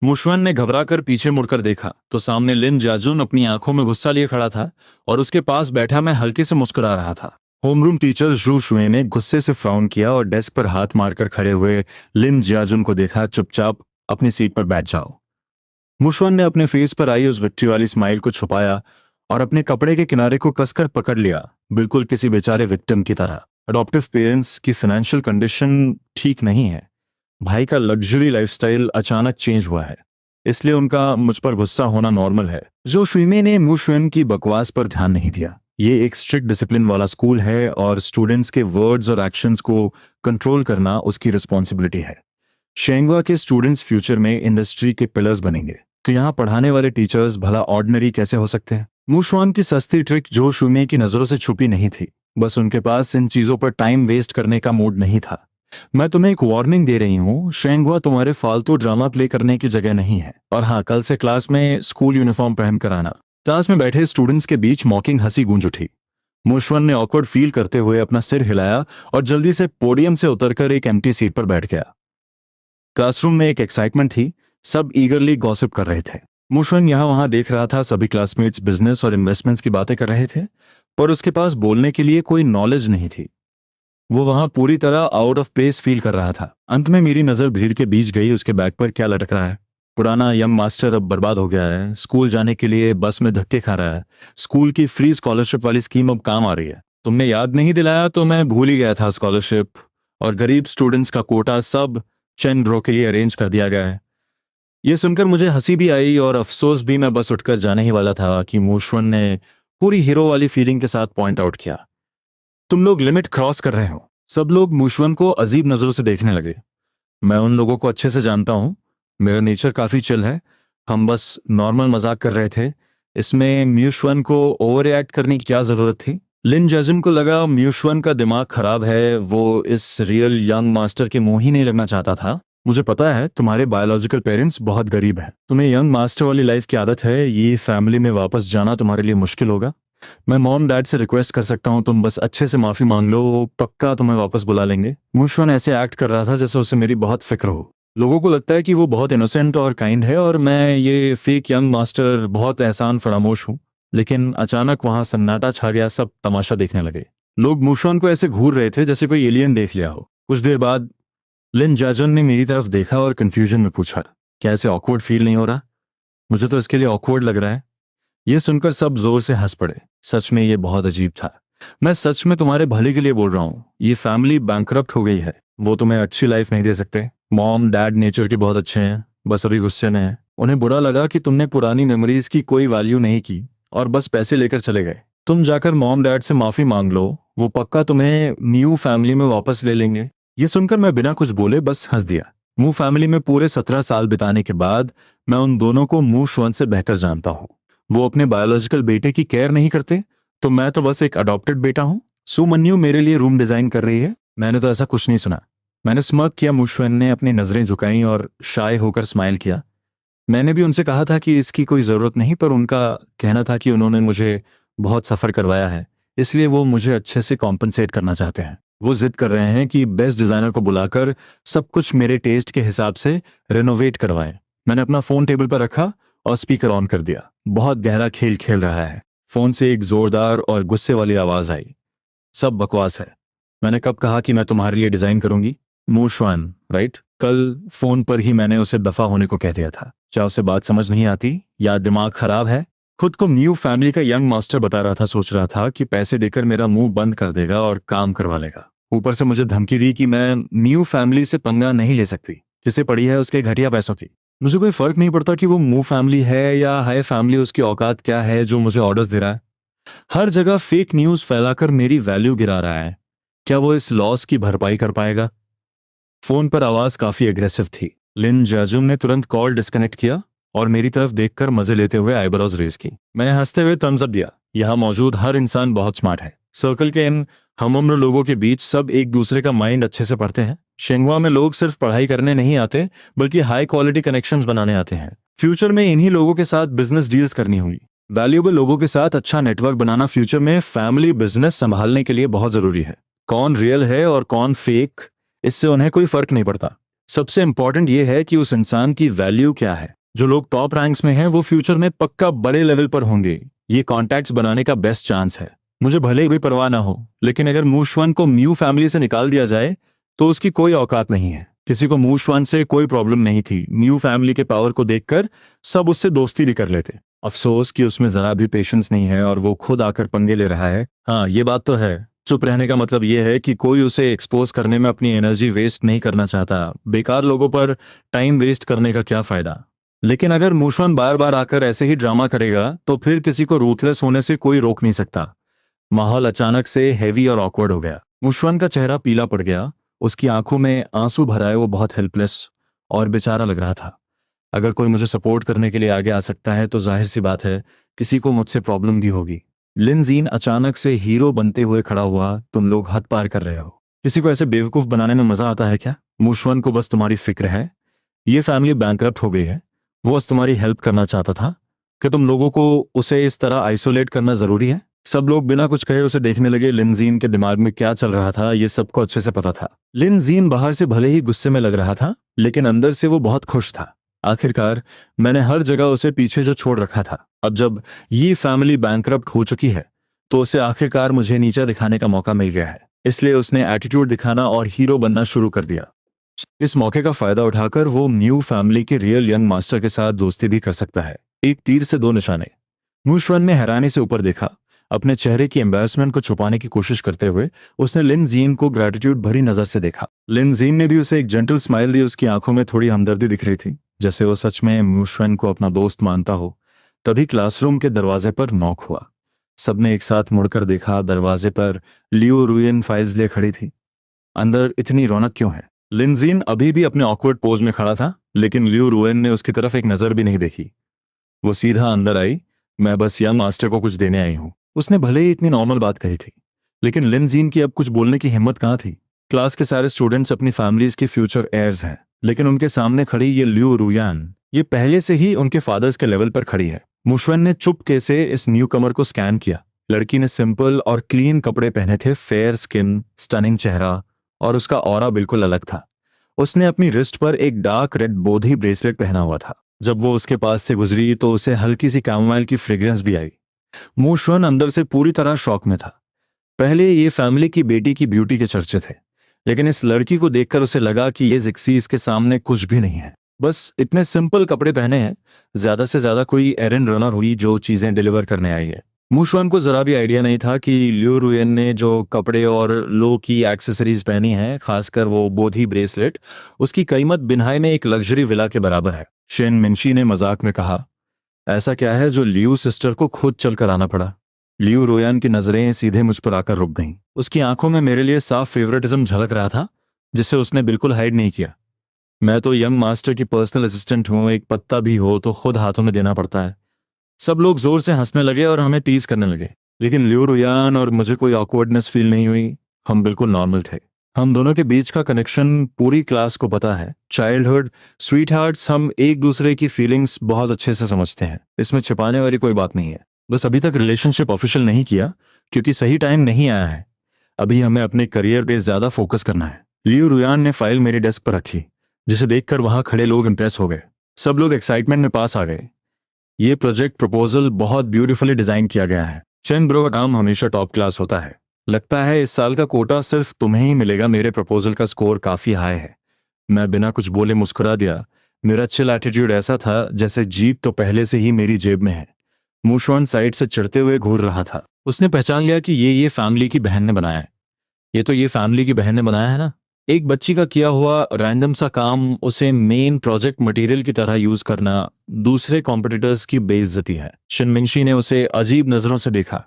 मुशवन ने घबराकर पीछे मुड़कर देखा तो सामने लिन जाजुन अपनी आंखों में गुस्सा लिए खड़ा था और उसके पास बैठा मैं हल्के से मुस्कुरा रहा था। होमरूम टीचर जू शुए ने गुस्से से फ्राउन किया और डेस्क पर हाथ मारकर खड़े हुए लिन जाजुन को देखा, चुपचाप अपनी सीट पर बैठ जाओ। मुशवन ने अपने फेस पर आई उस विक्ट्री वाली स्माइल को छुपाया और अपने कपड़े के किनारे को कसकर पकड़ लिया, बिल्कुल किसी बेचारे विक्टिम की तरह। अडॉप्टिव पेरेंट्स की फाइनेंशियल कंडीशन ठीक नहीं है। भाई का लग्जरी लाइफस्टाइल अचानक चेंज हुआ है, इसलिए उनका मुझ पर गुस्सा होना नॉर्मल है। जो शुइमे ने मुशवन की बकवास पर ध्यान नहीं दिया। ये एक स्ट्रिक्ट डिसिप्लिन वाला स्कूल है और स्टूडेंट्स के वर्ड्स और एक्शंस को कंट्रोल करना उसकी रिस्पॉन्सिबिलिटी है। शेंगवा के स्टूडेंट्स फ्यूचर में इंडस्ट्री के पिलर्स बनेंगे, तो यहाँ पढ़ाने वाले टीचर्स भला ऑर्डिनरी कैसे हो सकते हैं? मुशवन की सस्ती ट्रिक जो शुइमे की नजरों से छुपी नहीं थी, बस उनके पास इन चीजों पर टाइम वेस्ट करने का मूड नहीं था। मैं तुम्हें एक वार्निंग दे रही हूँ, शेंगवा तुम्हारे फालतू ड्रामा प्ले करने की जगह नहीं है। और हाँ, कल से क्लास में स्कूल यूनिफॉर्म पहन कर आना। क्लास में बैठे स्टूडेंट्स के बीच मॉकिंग हंसी गूंज उठी। मुशवन ने ऑकवर्ड फील करते हुए अपना सिर हिलाया और जल्दी से पोडियम से उतरकर एक एम्प्टी सीट पर बैठ गया। क्लासरूम में एक एक्साइटमेंट थी, सब ईगरली गॉसिप कर रहे थे। मुशवन यहाँ वहां देख रहा था, सभी क्लासमेट्स बिजनेस और इन्वेस्टमेंट्स की बातें कर रहे थे, पर उसके पास बोलने के लिए कोई नॉलेज नहीं थी। वो वहां पूरी तरह आउट ऑफ प्लेस फील कर रहा था। अंत में मेरी नजर भीड़ के बीच गई। उसके बैग पर क्या लटक रहा है? पुराना यंग मास्टर अब बर्बाद हो गया है, स्कूल जाने के लिए बस में धक्के खा रहा है। स्कूल की फ्री स्कॉलरशिप वाली स्कीम अब काम आ रही है। तुमने याद नहीं दिलाया तो मैं भूल ही गया था। स्कॉलरशिप और गरीब स्टूडेंट्स का कोटा सब चंद रो के लिए अरेंज कर दिया गया है। ये सुनकर मुझे हंसी भी आई और अफसोस भी। मैं बस उठकर जाने ही वाला था कि मूशवन ने पूरी हीरो वाली फीलिंग के साथ पॉइंट आउट किया, तुम लोग लिमिट क्रॉस कर रहे हो। सब लोग मूशवन को अजीब नजरों से देखने लगे। मैं उन लोगों को अच्छे से जानता हूँ, मेरा नेचर काफी चिल है। हम बस नॉर्मल मजाक कर रहे थे, इसमें म्यूशवन को ओवर रिएक्ट करने की क्या जरूरत थी। लिन जैजुन को लगा म्यूशवन का दिमाग खराब है, वो इस रियल यंग मास्टर के मुंह ही नहीं लगना चाहता था। मुझे पता है तुम्हारे बायोलॉजिकल पेरेंट्स बहुत गरीब हैं, तुम्हें यंग मास्टर वाली लाइफ की आदत है, ये फैमिली में वापस जाना तुम्हारे लिए मुश्किल होगा। मैं मॉम डैड से रिक्वेस्ट कर सकता हूँ, तुम बस अच्छे से माफी मांग लो, वो पक्का तुम्हें वापस बुला लेंगे। मूशवन ऐसे एक्ट कर रहा था जैसे उसे मेरी बहुत फिक्र हो। लोगों को लगता है कि वो बहुत इनोसेंट और काइंड है और मैं ये फेक यंग मास्टर बहुत एहसान फरामोश हूँ। लेकिन अचानक वहां सन्नाटा छा गया, सब तमाशा देखने लगे। लोग मूशवन को ऐसे घूर रहे थे जैसे कोई एलियन देख लिया हो। कुछ देर बाद लिन जाजन ने मेरी तरफ देखा और कंफ्यूजन में पूछा, क्या ऐसे ऑकवर्ड फील नहीं हो रहा? मुझे तो इसके लिए ऑकवर्ड लग रहा है। ये सुनकर सब जोर से हंस पड़े। सच में ये बहुत अजीब था। मैं सच में तुम्हारे भले के लिए बोल रहा हूँ, ये फैमिली बैंकरप्ट हो गई है। वो तुम्हें अच्छी लाइफ नहीं दे सकते। मॉम डैड नेचर के बहुत अच्छे हैं, बस अभी गुस्से में हैं। उन्हें बुरा लगा कि तुमने पुरानी मेमोरीज की कोई वैल्यू नहीं की और बस पैसे लेकर चले गए। तुम जाकर मॉम डैड से माफी मांग लो, वो पक्का तुम्हें न्यू फैमिली में वापस ले लेंगे। ये सुनकर मैं बिना कुछ बोले बस हंस दिया। मूव फैमिली में पूरे 17 साल बिताने के बाद मैं उन दोनों को मूव श्वन से बेहतर जानता हूँ। वो अपने बायोलॉजिकल बेटे की केयर नहीं करते, तो मैं तो बस एक अडॉप्टेड बेटा हूँ। सुमन्यु मेरे लिए रूम डिजाइन कर रही है। मैंने तो ऐसा कुछ नहीं सुना। मैंने स्मर्क किया। मुश्वन ने अपनी नजरें झुकाई और शाय होकर स्माइल किया। मैंने भी उनसे कहा था कि इसकी कोई जरूरत नहीं, पर उनका कहना था कि उन्होंने मुझे बहुत सफर करवाया है, इसलिए वो मुझे अच्छे से कॉम्पनसेट करना चाहते हैं। वो जिद कर रहे हैं कि बेस्ट डिजाइनर को बुलाकर सब कुछ मेरे टेस्ट के हिसाब से रिनोवेट करवाएं। मैंने अपना फोन टेबल पर रखा और स्पीकर ऑन कर दिया। बहुत गहरा खेल खेल रहा है। फोन से एक जोरदार और गुस्से वाली आवाज आई, सब बकवास है। मैंने कब कहा कि मैं तुम्हारे लिए डिजाइन करूंगी? मूशवान, राइट? कल फोन पर ही मैंने उसे दफा होने को कह दिया था। क्या उसे बात समझ नहीं आती या दिमाग खराब है? खुद को न्यू फैमिली का यंग मास्टर बता रहा था, सोच रहा था कि पैसे देकर मेरा मुंह बंद कर देगा और काम करवा लेगा। ऊपर से मुझे धमकी दी कि मैं न्यू फैमिली से पंगा नहीं ले सकती, जिसे पड़ी है उसके घटिया पैसों की। मुझे कोई फर्क नहीं पड़ता कि वो मूव फैमिली है या हाई फैमिली, उसकी औकात क्या है जो मुझे ऑर्डर्स दे रहा है? हर जगह फेक न्यूज फैलाकर मेरी वैल्यू गिरा रहा है। क्या वो इस लॉस की भरपाई कर पाएगा? फोन पर आवाज काफी एग्रेसिव थी। लिन जाजुम ने तुरंत कॉल डिस्कनेक्ट किया और मेरी तरफ देखकर मजे लेते हुए आईब्रोज रेज की। मैंने हंसते हुए थम्स अप दिया। यहाँ मौजूद हर इंसान बहुत स्मार्ट है। सर्कल के इन हम उम्र लोगों के बीच सब एक दूसरे का माइंड अच्छे से पढ़ते हैं। शेंगवा में लोग सिर्फ पढ़ाई करने नहीं आते, बल्कि हाई क्वालिटी कनेक्शंस बनाने आते हैं। फ्यूचर में इन्हीं लोगों के साथ बिजनेस डील्स करनी हुई। वैल्यूएबल लोगों के साथ अच्छा नेटवर्क बनाना फ्यूचर में फैमिली बिजनेस संभालने के लिए बहुत जरूरी है। कौन रियल है और कौन फेक, इससे उन्हें कोई फर्क नहीं पड़ता। सबसे इंपॉर्टेंट यह है कि उस इंसान की वैल्यू क्या है। जो लोग टॉप रैंक्स में हैं वो फ्यूचर में पक्का बड़े लेवल पर होंगे। ये कॉन्टैक्ट्स बनाने का बेस्ट चांस है। मुझे भले ही भी परवाह ना हो, लेकिन अगर मूशवन को म्यू फैमिली से निकाल दिया जाए तो उसकी कोई औकात नहीं है। किसी को मूशवन से कोई प्रॉब्लम नहीं थी। न्यू फैमिली के पावर को देखकर सब उससे दोस्ती भी कर लेते। अफसोस कि उसमें जरा भी पेशेंस नहीं है और वो खुद आकर पंगे ले रहा है। हाँ, ये बात तो है। चुप रहने का मतलब ये है कि कोई उसे एक्सपोज करने में अपनी एनर्जी वेस्ट नहीं करना चाहता। बेकार लोगों पर टाइम वेस्ट करने का क्या फायदा? लेकिन अगर मूशवन बार बार आकर ऐसे ही ड्रामा करेगा तो फिर किसी को रूथलेस होने से कोई रोक नहीं सकता। माहौल अचानक से हेवी और ऑकवर्ड हो गया। मूशवन का चेहरा पीला पड़ गया, उसकी आंखों में आंसू भर आए। वो बहुत हेल्पलेस और बेचारा लग रहा था। अगर कोई मुझे सपोर्ट करने के लिए आगे आ सकता है तो जाहिर सी बात है किसी को मुझसे प्रॉब्लम भी होगी। लिन जीन अचानक से हीरो बनते हुए खड़ा हुआ। तुम लोग हद पार कर रहे हो। किसी को ऐसे बेवकूफ बनाने में मजा आता है क्या? मूशवन को बस तुम्हारी फिक्र है। ये फैमिली बैंकरप्ट हो गई है। वो बस तुम्हारी हेल्प करना चाहता था। कि तुम लोगों को उसे इस तरह आइसोलेट करना जरूरी है? सब लोग बिना कुछ कहे उसे देखने लगे। लिन जीन के दिमाग में क्या चल रहा था ये सबको अच्छे से पता था। लिन जीन बाहर से भले ही गुस्से में लग रहा था, लेकिन अंदर से वो बहुत खुश था। आखिरकार मैंने हर जगह उसे पीछे जो छोड़ रखा था, अब जब ये फैमिली बैंकरप्ट हो चुकी है तो उसे आखिरकार मुझे नीचा दिखाने का मौका मिल गया है। इसलिए उसने एटीट्यूड दिखाना और हीरो बनना शुरू कर दिया। इस मौके का फायदा उठाकर वो न्यू फैमिली के रियल यंग मास्टर के साथ दोस्ती भी कर सकता है। एक तीर से दो निशाने। मूशवन ने हैरानी से ऊपर देखा। अपने चेहरे की एम्बैरेसमेंट को छुपाने की कोशिश करते हुए उसने लिन जीन को ग्रेटिट्यूड भरी नजर से देखा। लिन जीन ने भी उसे एक जेंटल स्माइल दी। उसकी आंखों में थोड़ी हमदर्दी दिख रही थी, जैसे वो सच में मूशवन को अपना दोस्त मानता हो। तभी क्लासरूम के दरवाजे पर नॉक हुआ। सबने एक साथ मुड़कर देखा। दरवाजे पर लियो रुयन फाइल्स लिए खड़ी थी। अंदर इतनी रौनक क्यों है? लिनजीन अभी भी अपने ऑकवर्ड पोज में खड़ा था, लेकिन लियो रुयन ने उसकी तरफ एक नजर भी नहीं देखी। वो सीधा अंदर आई। मैं बस यंग मास्टर को कुछ देने आई हूँ। उसने भले ही इतनी नॉर्मल बात कही थी, लेकिन लिनजीन की अब कुछ बोलने की हिम्मत कहाँ थी। क्लास के सारे स्टूडेंट्स अपनी फैमिलीज के फ्यूचर एयर्स हैं, लेकिन उनके सामने खड़ी ये लियो रुयान, ये पहले से ही उनके फादर्स के लेवल पर खड़ी है। मुशवन ने चुपके से इस न्यू कमर को स्कैन किया। लड़की ने सिंपल और क्लीन कपड़े पहने थे, फेयर स्किन, स्टनिंग चेहरा, और उसका ऑरा बिल्कुल अलग था। उसने अपनी रिस्ट पर एक डार्क रेड बोधी ब्रेसलेट पहना हुआ था। जब वो उसके पास से गुजरी तो उसे हल्की सी कैमोमाइल की फ्रेग्रेंस भी आई। मूशवन अंदर से पूरी तरह शॉक में था। पहले ये फैमिली की बेटी की ब्यूटी के चर्चे थे, लेकिन इस लड़की को देखकर उसे लगा कि ये जिक्सीज के सामने कुछ भी नहीं है। बस इतने सिंपल कपड़े पहने हैं, ज्यादा से ज्यादा कोई एरन रनर हुई जो चीजें डिलीवर करने आई है। मूशवन को जरा भी आइडिया नहीं था कि लियो रुयन ने जो कपड़े और लो की एक्सेसरीज पहनी हैं, खासकर वो बोधी ब्रेसलेट, उसकी कीमत बिन्हाई में एक लग्जरी विला के बराबर है। शेन मिंशी ने मजाक में कहा, ऐसा क्या है जो लियो सिस्टर को खुद चल कर आना पड़ा? लियो रुयन की नजरें सीधे मुझ पर आकर रुक गईं। उसकी आंखों में मेरे लिए साफ फेवरेटिज्म झलक रहा था, जिसे उसने बिल्कुल हाइड नहीं किया। मैं तो यंग मास्टर की पर्सनल असिस्टेंट हूँ, एक पत्ता भी हो तो खुद हाथों में देना पड़ता है। सब लोग जोर से हंसने लगे और हमें टीज करने लगे, लेकिन लियो रुयान और मुझे कोई ऑकवर्डनेस फील नहीं हुई। हम बिल्कुल नॉर्मल थे। हम दोनों के बीच का कनेक्शन पूरी क्लास को पता है। चाइल्डहुड स्वीट हार्ट्स, हम एक दूसरे की फीलिंग्स बहुत अच्छे से समझते हैं। इसमें छिपाने वाली कोई बात नहीं है। बस अभी तक रिलेशनशिप ऑफिशियल नहीं किया, क्योंकि सही टाइम नहीं आया है। अभी हमें अपने करियर पे ज्यादा फोकस करना है। लियो रुयान ने फाइल मेरी डेस्क पर रखी, जिसे देखकर वहां खड़े लोग इंप्रेस हो गए। सब लोग एक्साइटमेंट में पास आ गए। ये प्रोजेक्ट प्रपोजल बहुत ब्यूटीफुली डिजाइन किया गया है। चेन ब्रो का काम हमेशा टॉप क्लास होता है। लगता है इस साल का कोटा सिर्फ तुम्हें ही मिलेगा। मेरे प्रपोजल का स्कोर काफी हाई है। मैं बिना कुछ बोले मुस्कुरा दिया। मेरा चिल एटीट्यूड ऐसा था जैसे जीत तो पहले से ही मेरी जेब में है। मूशवन साइड से चढ़ते हुए घूर रहा था। उसने पहचान लिया कि ये फैमिली की बहन ने बनाया है। ये फैमिली की बहन ने बनाया है ना। एक बच्ची का किया हुआ रैंडम सा काम, उसे मेन प्रोजेक्ट मटेरियल की तरह यूज करना, दूसरे कॉम्पिटिटर्स की बेइज्जती है। शिनमिंशी ने उसे अजीब नजरों से देखा।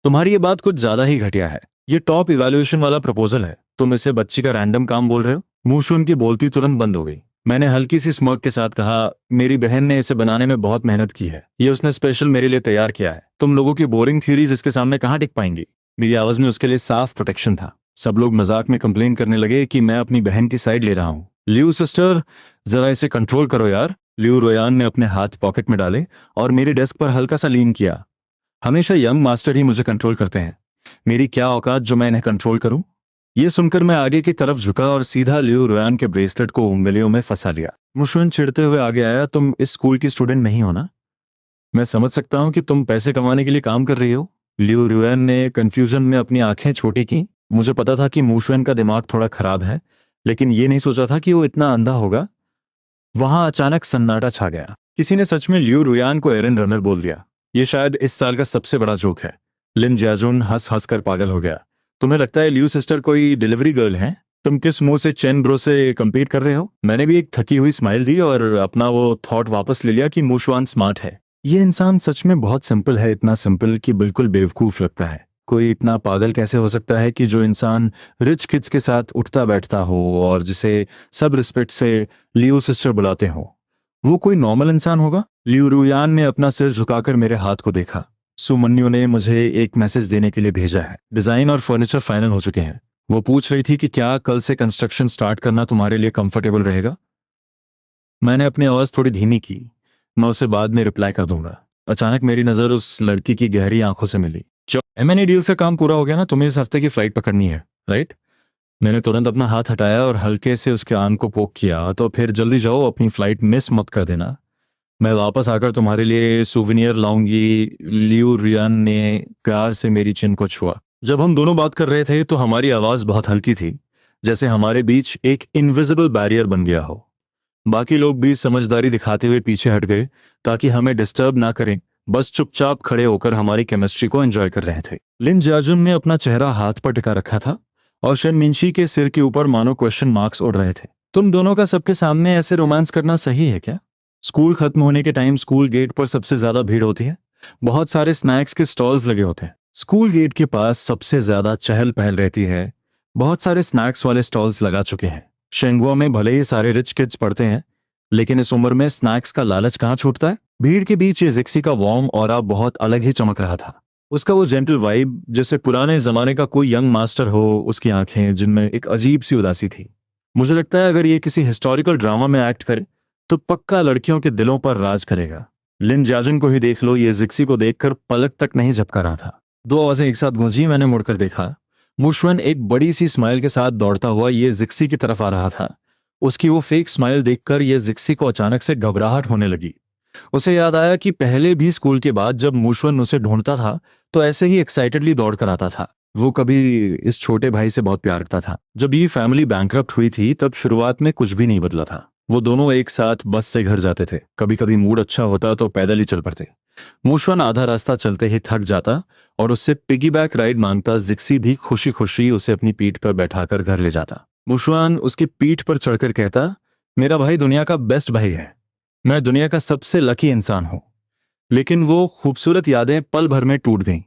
तुम्हारी ये बात कुछ ज्यादा ही घटिया है। ये टॉप इवैल्यूएशन वाला प्रपोजल है, तुम इसे बच्ची का रैंडम काम बोल रहे हो? मूशवन की बोलती तुरंत बंद हो गई। मैंने हल्की सी स्मर्क के साथ कहा, मेरी बहन ने इसे बनाने में बहुत मेहनत की है। ये उसने स्पेशल मेरे लिए तैयार किया है। तुम लोगों की बोरिंग थ्योरीज इसके सामने कहाँ टिक पाएंगी? मेरी आवाज में उसके लिए साफ प्रोटेक्शन था। सब लोग मजाक में कंप्लेन करने लगे कि मैं अपनी बहन की साइड ले रहा हूँ। लियो सिस्टर, जरा इसे कंट्रोल करो यार। लियो रोयान ने अपने हाथ पॉकेट में डाले और मेरी डेस्क पर हल्का सा लीन किया। हमेशा यंग मास्टर ही मुझे कंट्रोल करते हैं। मेरी क्या औकात जो मैं इन्हें कंट्रोल करूं? ये सुनकर मैं आगे की तरफ झुका और सीधा लियो रोयान के ब्रेसलेट को उंगलियों में फंसा लिया। मुशवन चिढ़ते हुए आगे आया, तुम इस स्कूल की स्टूडेंट नहीं हो ना? मैं समझ सकता हूं कि तुम पैसे कमाने के लिए काम कर रही हो। लियो रोयान ने कंफ्यूजन में अपनी आंखें छोटी की। मुझे पता था कि मूशवन का दिमाग थोड़ा खराब है, लेकिन ये नहीं सोचा था कि वो इतना अंधा होगा। वहां अचानक सन्नाटा छा गया। किसी ने सच में लियो रुयान को एरन रनर बोल दिया। ये शायद इस साल का सबसे बड़ा जोक है। लिन जैजुन हंस हंस कर पागल हो गया। तुम्हें लगता है लियो सिस्टर कोई डिलीवरी गर्ल है? तुम किस मुंह से चेन ब्रो से कम्पीट कर रहे हो? मैंने भी एक थकी हुई स्माइल दी और अपना वो थॉट वापस ले लिया कि मूशवान स्मार्ट है। ये इंसान सच में बहुत सिंपल है, इतना सिंपल कि बिल्कुल बेवकूफ लगता है। कोई इतना पागल कैसे हो सकता है कि जो इंसान रिच किड्स के साथ उठता बैठता हो और जिसे सब रिस्पेक्ट से लियो सिस्टर बुलाते हो, वो कोई नॉर्मल इंसान होगा? लियो रुयान ने अपना सिर झुकाकर मेरे हाथ को देखा। सुमन्यु ने मुझे एक मैसेज देने के लिए भेजा है। डिजाइन और फर्नीचर फाइनल हो चुके हैं। वो पूछ रही थी कि क्या कल से कंस्ट्रक्शन स्टार्ट करना तुम्हारे लिए कंफर्टेबल रहेगा। मैंने अपनी आवाज थोड़ी धीमी की। मैं उसे बाद में रिप्लाई कर दूंगा। अचानक मेरी नजर उस लड़की की गहरी आंखों से मिली। M&A डील से काम पूरा हो गया ना? तुम्हें इस हफ्ते की फ्लाइट पकड़नी है, राइट? मैंने तुरंत अपना हाथ हटाया और हल्के से उसके आंख को पोक किया। तो फिर जल्दी जाओ, अपनी फ्लाइट मिस मत कर देना। मैं वापस आकर तुम्हारे लिए सुवेनियर लाऊंगी। लियो रियान ने प्यार से मेरी चिन को छुआ। जब हम दोनों बात कर रहे थे तो हमारी आवाज बहुत हल्की थी, जैसे हमारे बीच एक इनविजिबल बैरियर बन गया हो। बाकी लोग भी समझदारी दिखाते हुए पीछे हट गए ताकि हमें डिस्टर्ब ना करें, बस चुपचाप खड़े होकर हमारी केमिस्ट्री को एंजॉय कर रहे थे। लिन जाजुन ने अपना चेहरा हाथ पर टिका रखा था और शन मिंशी के सिर के ऊपर मानो क्वेश्चन मार्क्स उड़ रहे थे। तुम दोनों का सबके सामने ऐसे रोमांस करना सही है क्या? स्कूल खत्म होने के टाइम स्कूल गेट पर सबसे ज्यादा भीड़ होती है। बहुत सारे स्नैक्स के स्टॉल्स लगे होते हैं। स्कूल गेट के पास सबसे ज्यादा चहल पहल रहती है। बहुत सारे स्नैक्स वाले स्टॉल्स लगा चुके हैं। शेंगुआ में भले ही सारे रिच किड्स पढ़ते हैं, लेकिन इस उम्र में स्नैक्स का लालच कहाँ छूटता है। भीड़ के बीच ये जिक्सी का वार्म ऑरा बहुत अलग ही चमक रहा था। उसका वो जेंटल वाइब, जैसे पुराने जमाने का कोई यंग मास्टर हो। उसकी आंखें जिनमें एक अजीब सी उदासी थी। मुझे लगता है अगर ये किसी हिस्टोरिकल ड्रामा में एक्ट करे तो पक्का लड़कियों के दिलों पर राज करेगा। लिन जाजन को ही देख लो, ये जिक्सी को देखकर पलक तक नहीं झपका रहा था। दो आवाजें एक साथ गूंजी। मैंने मुड़कर देखा। मुशवन एक बड़ी सी स्माइल के साथ दौड़ता हुआ ये जिक्सी की तरफ आ रहा था। उसकी वो फेक स्माइल देखकर ये जिक्सी को अचानक से घबराहट होने लगी। उसे याद आया कि पहले भी स्कूल के बाद जब मुशवन उसे ढूंढता था तो ऐसे ही एक्साइटेडली दौड़ कर आता था। वो कभी इस छोटे भाई से बहुत प्यार करता था। जब ये फैमिली बैंकरप्ट हुई थी तब शुरुआत में कुछ भी नहीं बदला था। वो दोनों एक साथ बस से घर जाते थे। कभी कभी मूड अच्छा होता तो पैदल ही चल पड़ते। मुशवन आधा रास्ता चलते ही थक जाता और उससे पिगीबैक राइड मांगता। जिक्सी भी खुशी खुशी उसे अपनी पीठ पर बैठाकर घर ले जाता। मुशवन उसकी पीठ पर चढ़कर कहता, मेरा भाई दुनिया का बेस्ट भाई है, मैं दुनिया का सबसे लकी इंसान हूं। लेकिन वो खूबसूरत यादें पल भर में टूट गईं।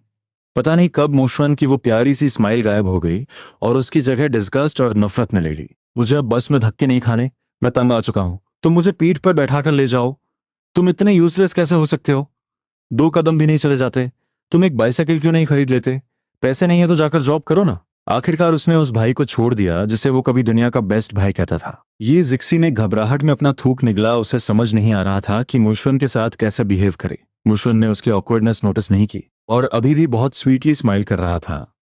पता नहीं कब मुशवन की वो प्यारी सी स्माइल गायब हो गई और उसकी जगह डिस्गस्ट और नफरत ने ले ली। मुझे अब बस में धक्के नहीं खाने, मैं तंग आ चुका हूं। तुम मुझे पीठ पर बैठाकर ले जाओ। तुम इतने यूजलेस कैसे हो सकते हो? 2 कदम भी नहीं चले जाते। तुम एक बाइसाइकिल क्यों नहीं खरीद लेते? पैसे नहीं है तो जाकर जॉब करो ना। आखिरकार उसने उस भाई को छोड़ दिया जिसे वो कभी दुनिया का बेस्ट भाई कहता था। ये जिक्सी ने घबराहट में अपना थूक निगला। उसे समझ नहीं आ रहा था कि मुशवन के साथ कैसे बिहेव करे। मुशवन ने उसकी ऑकवर्डनेस नोटिस नहीं की और अभी भी बहुत स्वीटली स्माइल कर रहा था।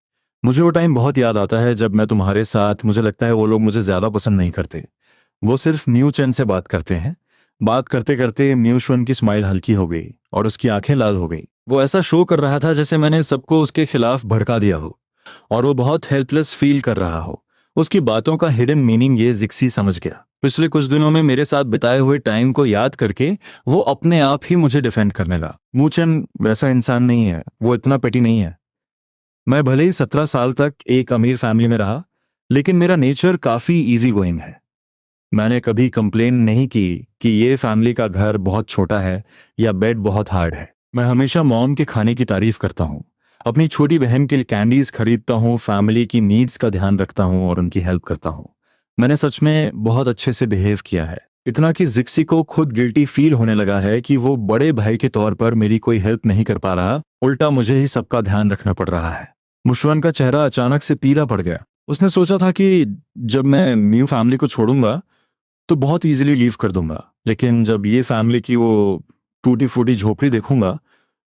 मुझे वो टाइम बहुत याद आता है जब मैं तुम्हारे साथ, मुझे लगता है वो लोग मुझे ज्यादा पसंद नहीं करते। वो सिर्फ म्यू चैन से बात करते हैं। बात करते करते म्यूशवन की स्माइल हल्की हो गई और उसकी आंखें लाल हो गई। वो ऐसा शो कर रहा था जैसे मैंने सबको उसके खिलाफ भड़का दिया हो और वो बहुत हेल्पलेस फील कर रहा हो। उसकी बातों का हिडन मीनिंग ये जिक्सी समझ गया। पिछले कुछ दिनों में मेरे साथ बिताए हुए टाइम को याद करके वो अपने आप ही मुझे डिफेंड करने लगा। मूचन वैसा इंसान नहीं है, वो इतना पेटी नहीं है। मैं भले ही 17 साल तक एक अमीर फैमिली में रहा, लेकिन मेरा नेचर काफी इजी गोइंग है। मैंने कभी कंप्लेन नहीं की कि ये फैमिली का घर बहुत छोटा है या बेड बहुत हार्ड है। मैं हमेशा मॉम के खाने की तारीफ करता हूँ, अपनी छोटी बहन के लिए कैंडीज खरीदता हूँ, फैमिली की नीड्स का ध्यान रखता हूँ और उनकी हेल्प करता हूँ। मैंने सच में बहुत अच्छे से बिहेव किया है, इतना कि जिक्सी को खुद गिल्टी फील होने लगा है कि वो बड़े भाई के तौर पर मेरी कोई हेल्प नहीं कर पा रहा, उल्टा मुझे ही सबका ध्यान रखना पड़ रहा है। मुशवन का चेहरा अचानक से पीला पड़ गया। उसने सोचा था कि जब मैं न्यू फैमिली को छोड़ूंगा तो बहुत इजीली लीव कर दूंगा, लेकिन जब ये फैमिली की वो टूटी फूटी झोपड़ी देखूंगा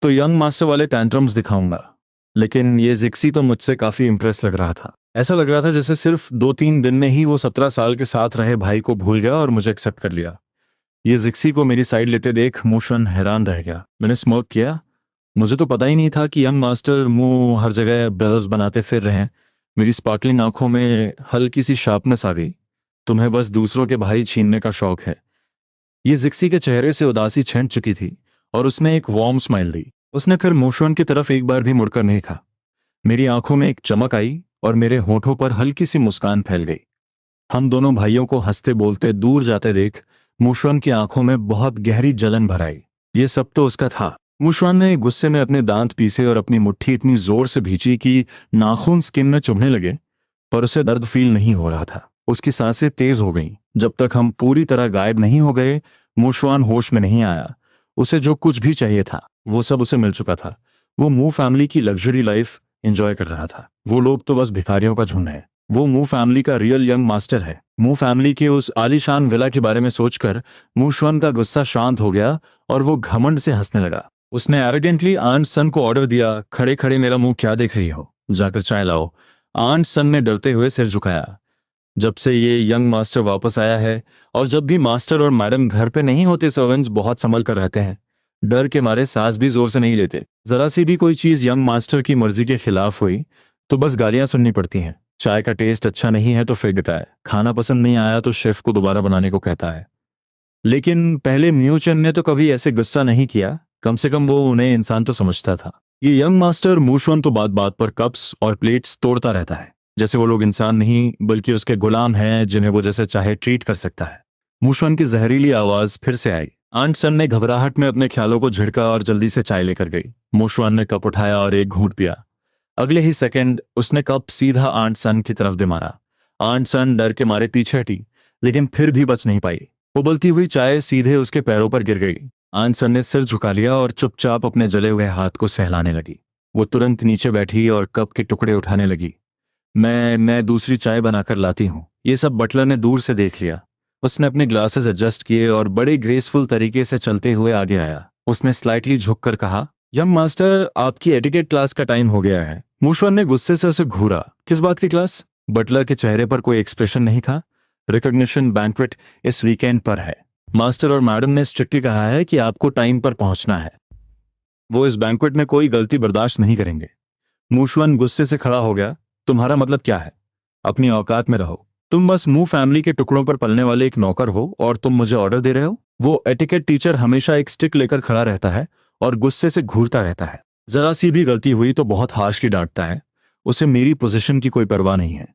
तो यंग मास्टर वाले टैंट्रम्स दिखाऊंगा। लेकिन ये जिक्सी तो मुझसे काफी इंप्रेस लग रहा था। ऐसा लग रहा था जैसे सिर्फ 2-3 दिन में ही वो 17 साल के साथ रहे भाई को भूल गया और मुझे एक्सेप्ट कर लिया। ये जिक्सी को मेरी साइड लेते देख मुशवन हैरान रह गया। मैंने स्मोक किया। मुझे तो पता ही नहीं था कि यंग मास्टर मुंह हर जगह ब्रदर्स बनाते फिर रहे हैं। मेरी स्पार्कलिंग आंखों में हल्की सी शार्पनेस आ गई। तुम्हें बस दूसरों के भाई छीनने का शौक है। ये जिक्सी के चेहरे से उदासी छंट चुकी थी और उसने एक वार्म स्माइल दी। उसने फिर मुशवन की तरफ एक बार भी मुड़कर नहीं देखा। मेरी आंखों में एक चमक आई और मेरे होठों पर हल्की सी मुस्कान फैल गई। हम दोनों भाइयों को हंसते बोलते दूर जाते देख मुशवन की आंखों में बहुत गहरी जलन भर आई। ये सब तो उसका था। मुशवन ने गुस्से में अपने दांत पीसे और अपनी मुट्ठी इतनी जोर से भींची कि नाखून स्किन में चुभने लगे, पर उसे दर्द फील नहीं हो रहा था। उसकी सांसें तेज हो गईं। जब तक हम पूरी तरह गायब नहीं हो गए मुशवन होश में नहीं आया। उसे जो कुछ भी चाहिए था वो सब उसे मिल चुका था। वो मू फैमिली की लग्जरी लाइफ एंजॉय कर रहा था। वो लोग तो बस भिखारियों का झुंड है। वो मू फैमिली का रियल यंग मास्टर है। मू फैमिली के उस आलीशान विला के बारे में सोचकर मुशवन का गुस्सा शांत हो गया और वो घमंड से हंसने लगा। उसने एरोगेंटली आंट सन को ऑर्डर दिया, खड़े खड़े मेरा मुंह क्या देख रही हो, जाकर चाय लाओ। आंट सन ने डरते हुए सिर झुकाया। जब से ये यंग मास्टर वापस आया है और जब भी मास्टर और मैडम घर पे नहीं होते सर्वेंट्स बहुत संभल कर रहते हैं। डर के मारे सांस भी जोर से नहीं लेते। जरा सी भी कोई चीज यंग मास्टर की मर्जी के खिलाफ हुई तो बस गालियां सुननी पड़ती हैं। चाय का टेस्ट अच्छा नहीं है तो फेंक देता है, खाना पसंद नहीं आया तो शेफ को दोबारा बनाने को कहता है। लेकिन पहले म्यूचन ने तो कभी ऐसे गुस्सा नहीं किया, कम से कम वो उन्हें इंसान तो समझता था। ये यंग मास्टर मूशवन तो बात बात पर कप्स और प्लेट्स तोड़ता रहता है, जैसे वो लोग इंसान नहीं बल्कि उसके गुलाम हैं जिन्हें वो जैसे चाहे ट्रीट कर सकता है। मूशवन की जहरीली आवाज फिर से आई। आंट सन ने घबराहट में अपने ख्यालों को झिड़का और जल्दी से चाय लेकर गई। मूशवन ने कप उठाया और एक घूंट पिया। अगले ही सेकंड उसने कप सीधा आंट सन की तरफ दे मारा। आंट सन डर के मारे पीछे हटी, लेकिन फिर भी बच नहीं पाई। उबलती हुई चाय सीधे उसके पैरों पर गिर गई। आंट सन ने सिर झुका लिया और चुपचाप अपने जले हुए हाथ को सहलाने लगी। वो तुरंत नीचे बैठी और कप के टुकड़े उठाने लगी। मैं दूसरी चाय बनाकर लाती हूँ। ये सब बटलर ने दूर से देख लिया। उसने अपने ग्लासेस एडजस्ट किए और बड़े ग्रेसफुल तरीके से चलते हुए आगे आया। उसने स्लाइटली झुककर कहा, यंग मास्टर, आपकी एटिकेट क्लास का टाइम हो गया है। मूशवन ने गुस्से से उसे घूरा। किस बात की क्लास? बटलर के चेहरे पर कोई एक्सप्रेशन नहीं था। रिकॉग्निशन बैंक्वेट इस वीकेंड पर है। मास्टर और मैडम ने स्ट्रिक्टली कहा है कि आपको टाइम पर पहुंचना है। वो इस बैंक्वेट में कोई गलती बर्दाश्त नहीं करेंगे। मूशवन गुस्से से खड़ा हो गया। तुम्हारा मतलब क्या है? अपनी औकात में रहो। तुम बस मुंह फैमिली के टुकड़ों पर पलने वाले एक नौकर हो और तुम मुझे ऑर्डर दे रहे हो? वो एटिकेट टीचर हमेशा एक स्टिक लेकर खड़ा रहता है और गुस्से से घूरता रहता है। जरा सी भी गलती हुई तो बहुत हार्शली डांटता है। उसे मेरी पोजीशन की कोई परवाह नहीं है।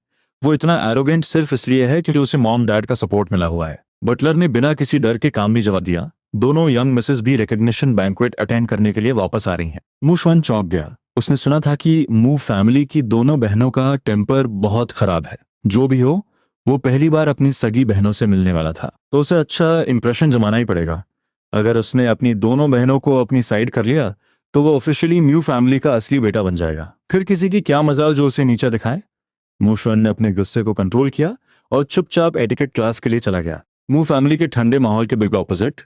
वो इतना एरोगेंट सिर्फ इसलिए है क्योंकि उसे मॉम डैड का सपोर्ट मिला हुआ है। बटलर ने बिना किसी डर के काम भी जवाब दिया। दोनों यंग मिसेस भी रिकॉग्निशन बैंक्वेट अटेंड करने के लिए वापस आ रही हैं। मूशवन चौंक गया। उसने सुना था कि मू फैमिली की दोनों बहनों का टेम्पर बहुत खराब है। जो भी हो, वो पहली बार अपनी सगी बहनों से मिलने वाला था, तो उसे अच्छा इंप्रेशन जमाना ही पड़ेगा। अगर उसने अपनी दोनों बहनों को अपनी साइड कर लिया तो वो ऑफिशियली म्यू फैमिली का असली बेटा बन जाएगा। फिर किसी की क्या मजाल जो उसे नीचा दिखाए। मूशवन ने अपने गुस्से को कंट्रोल किया और चुपचाप एटिकेट क्लास के लिए चला गया। मू फैमिली के ठंडे माहौल के बिल्कुल ऑपोजिट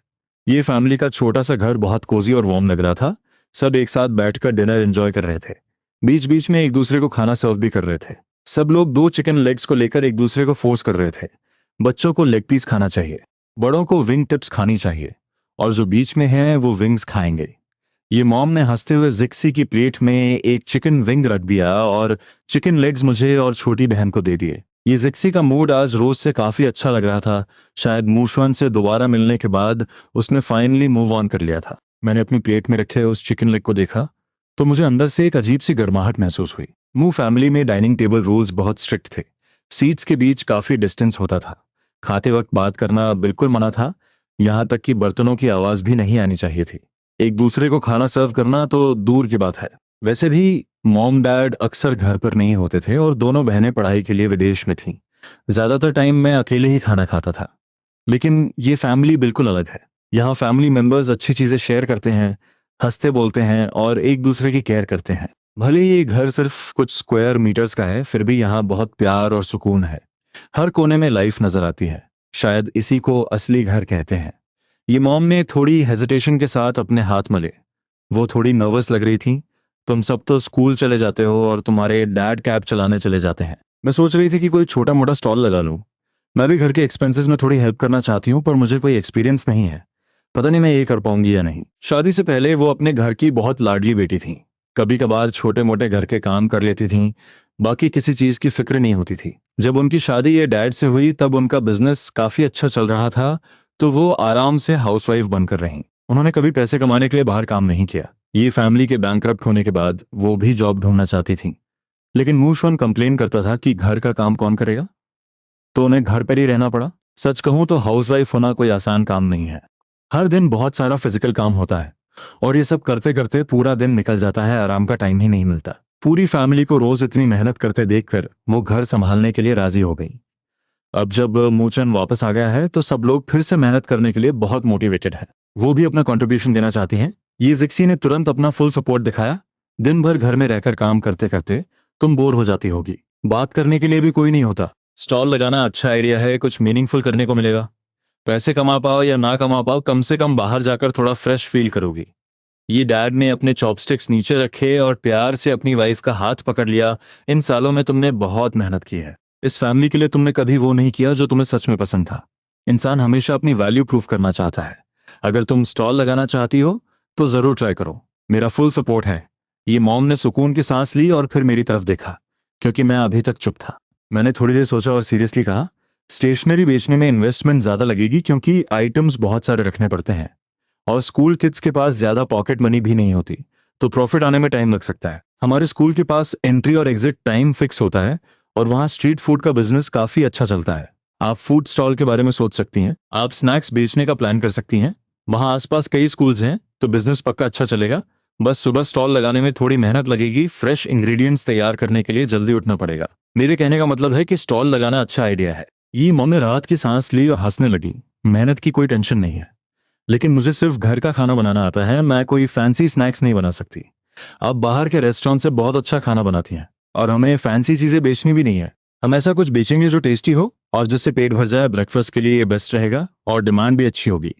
ये फैमिली का छोटा सा घर बहुत कोजी और वार्म लग रहा था। सब एक साथ बैठकर डिनर एंजॉय कर रहे थे। बीच बीच में एक दूसरे को खाना सर्व भी कर रहे थे। सब लोग 2 चिकन लेग्स को लेकर एक दूसरे को फोर्स कर रहे थे। बच्चों को लेग पीस खाना चाहिए, बड़ों को विंग टिप्स खानी चाहिए, और जो बीच में है वो विंग्स खाएंगे। ये मॉम ने हंसते हुए जिक्सी की प्लेट में एक चिकन विंग रख दिया और चिकन लेग्स मुझे और छोटी बहन को दे दिए। ये जिक्सी का मूड आज रोज से काफी अच्छा लग रहा था। शायद मूशवन से दोबारा मिलने के बाद उसने फाइनली मूव ऑन कर लिया था। मैंने अपनी प्लेट में रखे उस चिकन लेग को देखा तो मुझे अंदर से एक अजीब सी गर्माहट महसूस हुई। मू फैमिली में डाइनिंग टेबल रूल्स बहुत स्ट्रिक्ट थे। सीट्स के बीच काफी डिस्टेंस होता था। खाते वक्त बात करना बिल्कुल मना था। यहाँ तक कि बर्तनों की आवाज भी नहीं आनी चाहिए थी। एक दूसरे को खाना सर्व करना तो दूर की बात है। वैसे भी मॉम डैड अक्सर घर पर नहीं होते थे और दोनों बहनें पढ़ाई के लिए विदेश में थीं। ज्यादातर टाइम मैं अकेले ही खाना खाता था। लेकिन ये फैमिली बिल्कुल अलग है। यहाँ फैमिली मेंबर्स अच्छी चीजें शेयर करते हैं, हंसते बोलते हैं और एक दूसरे की केयर करते हैं। भले ही ये घर सिर्फ कुछ स्क्वायर मीटर्स का है, फिर भी यहाँ बहुत प्यार और सुकून है। हर कोने में लाइफ नजर आती है। शायद इसी को असली घर कहते हैं। ये मॉम ने थोड़ी हेजिटेशन के साथ अपने हाथ मले। वो थोड़ी नर्वस लग रही थी। तुम सब तो स्कूल चले जाते हो और तुम्हारे डैड कैब चलाने चले जाते हैं। मैं सोच रही थी कि कोई छोटा मोटा स्टॉल लगा लूं। मैं भी घर के एक्सपेंसेस में थोड़ी हेल्प करना चाहती हूँ, पर मुझे कोई एक्सपीरियंस नहीं है। पता नहीं मैं ये कर पाऊंगी या नहीं। शादी से पहले वो अपने घर की बहुत लाडली बेटी थी। कभी कभार छोटे मोटे घर के काम कर लेती थीं, बाकी किसी चीज की फिक्र नहीं होती थी। जब उनकी शादी ये डैड से हुई तब उनका बिजनेस काफी अच्छा चल रहा था, तो वो आराम से हाउसवाइफ बनकर रहीं। उन्होंने कभी पैसे कमाने के लिए बाहर काम नहीं किया। ये फैमिली के बैंकरप्ट होने के बाद वो भी जॉब ढूंढना चाहती थी, लेकिन मूशवन कंप्लेन करता था कि घर का काम कौन करेगा, तो उन्हें घर पर ही रहना पड़ा। सच कहूं तो हाउसवाइफ होना कोई आसान काम नहीं है। हर दिन बहुत सारा फिजिकल काम होता है और ये सब करते करते पूरा दिन निकल जाता है, आराम का टाइम ही नहीं मिलता। पूरी फैमिली को रोज इतनी मेहनत करते देखकर वो घर संभालने के लिए राजी हो गई। अब जब मूचन वापस आ गया है तो सब लोग फिर से मेहनत करने के लिए बहुत मोटिवेटेड है। वो भी अपना कंट्रीब्यूशन देना चाहती हैं। ये जिक्सी ने तुरंत अपना फुल सपोर्ट दिखाया। दिन भर घर में रहकर काम करते करते तुम बोर हो जाती होगी। बात करने के लिए भी कोई नहीं होता। स्टॉल लगाना अच्छा आइडिया है, कुछ मीनिंगफुल करने को मिलेगा। पैसे कमा पाओ या ना कमा पाओ, कम से कम बाहर जाकर थोड़ा फ्रेश फील करोगी। ये डैड ने अपने चॉपस्टिक्स नीचे रखे और प्यार से अपनी वाइफ का हाथ पकड़ लिया। इन सालों में तुमने बहुत मेहनत की है। इस फैमिली के लिए तुमने कभी वो नहीं किया जो तुम्हें सच में पसंद था। इंसान हमेशा अपनी वैल्यू प्रूफ करना चाहता है। अगर तुम स्टॉल लगाना चाहती हो तो जरूर ट्राई करो। मेरा फुल सपोर्ट है। ये मॉम ने सुकून की सांस ली और फिर मेरी तरफ देखा, क्योंकि मैं अभी तक चुप था। मैंने थोड़ी देर सोचा और सीरियसली कहा, स्टेशनरी बेचने में इन्वेस्टमेंट ज़्यादा लगेगी क्योंकि आइटम्स बहुत सारे रखने पड़ते हैं और स्कूल किड्स के पास ज़्यादा पॉकेट मनी भी नहीं होती, तो प्रॉफिट आने में टाइम लग सकता है। हमारे स्कूल के पास एंट्री और एग्जिट टाइम फिक्स होता है और वहाँ स्ट्रीट फूड का बिजनेस काफ़ी अच्छा चलता है। आप फूड स्टॉल के बारे में सोच सकती हैं, आप स्नैक्स बेचने का प्लान कर सकती हैं। वहाँ आसपास कई स्कूल्स हैं, तो बिजनेस पक्का अच्छा चलेगा। बस सुबह स्टॉल लगाने में थोड़ी मेहनत लगेगी, फ्रेश इंग्रेडिएंट्स तैयार करने के लिए जल्दी उठना पड़ेगा। मेरे कहने का मतलब है कि स्टॉल लगाना अच्छा आइडिया है। ये मॉम ने राहत की सांस ली और हंसने लगी। मेहनत की कोई टेंशन नहीं है, लेकिन मुझे सिर्फ घर का खाना बनाना आता है, मैं कोई फैंसी स्नैक्स नहीं बना सकती। आप बाहर के रेस्टोरेंट से बहुत अच्छा खाना बनाती हैं और हमें फैंसी चीजें बेचनी भी नहीं है। हम ऐसा कुछ बेचेंगे जो टेस्टी हो और जिससे पेट भर जाए। ब्रेकफास्ट के लिए ये बेस्ट रहेगा और डिमांड भी अच्छी होगी।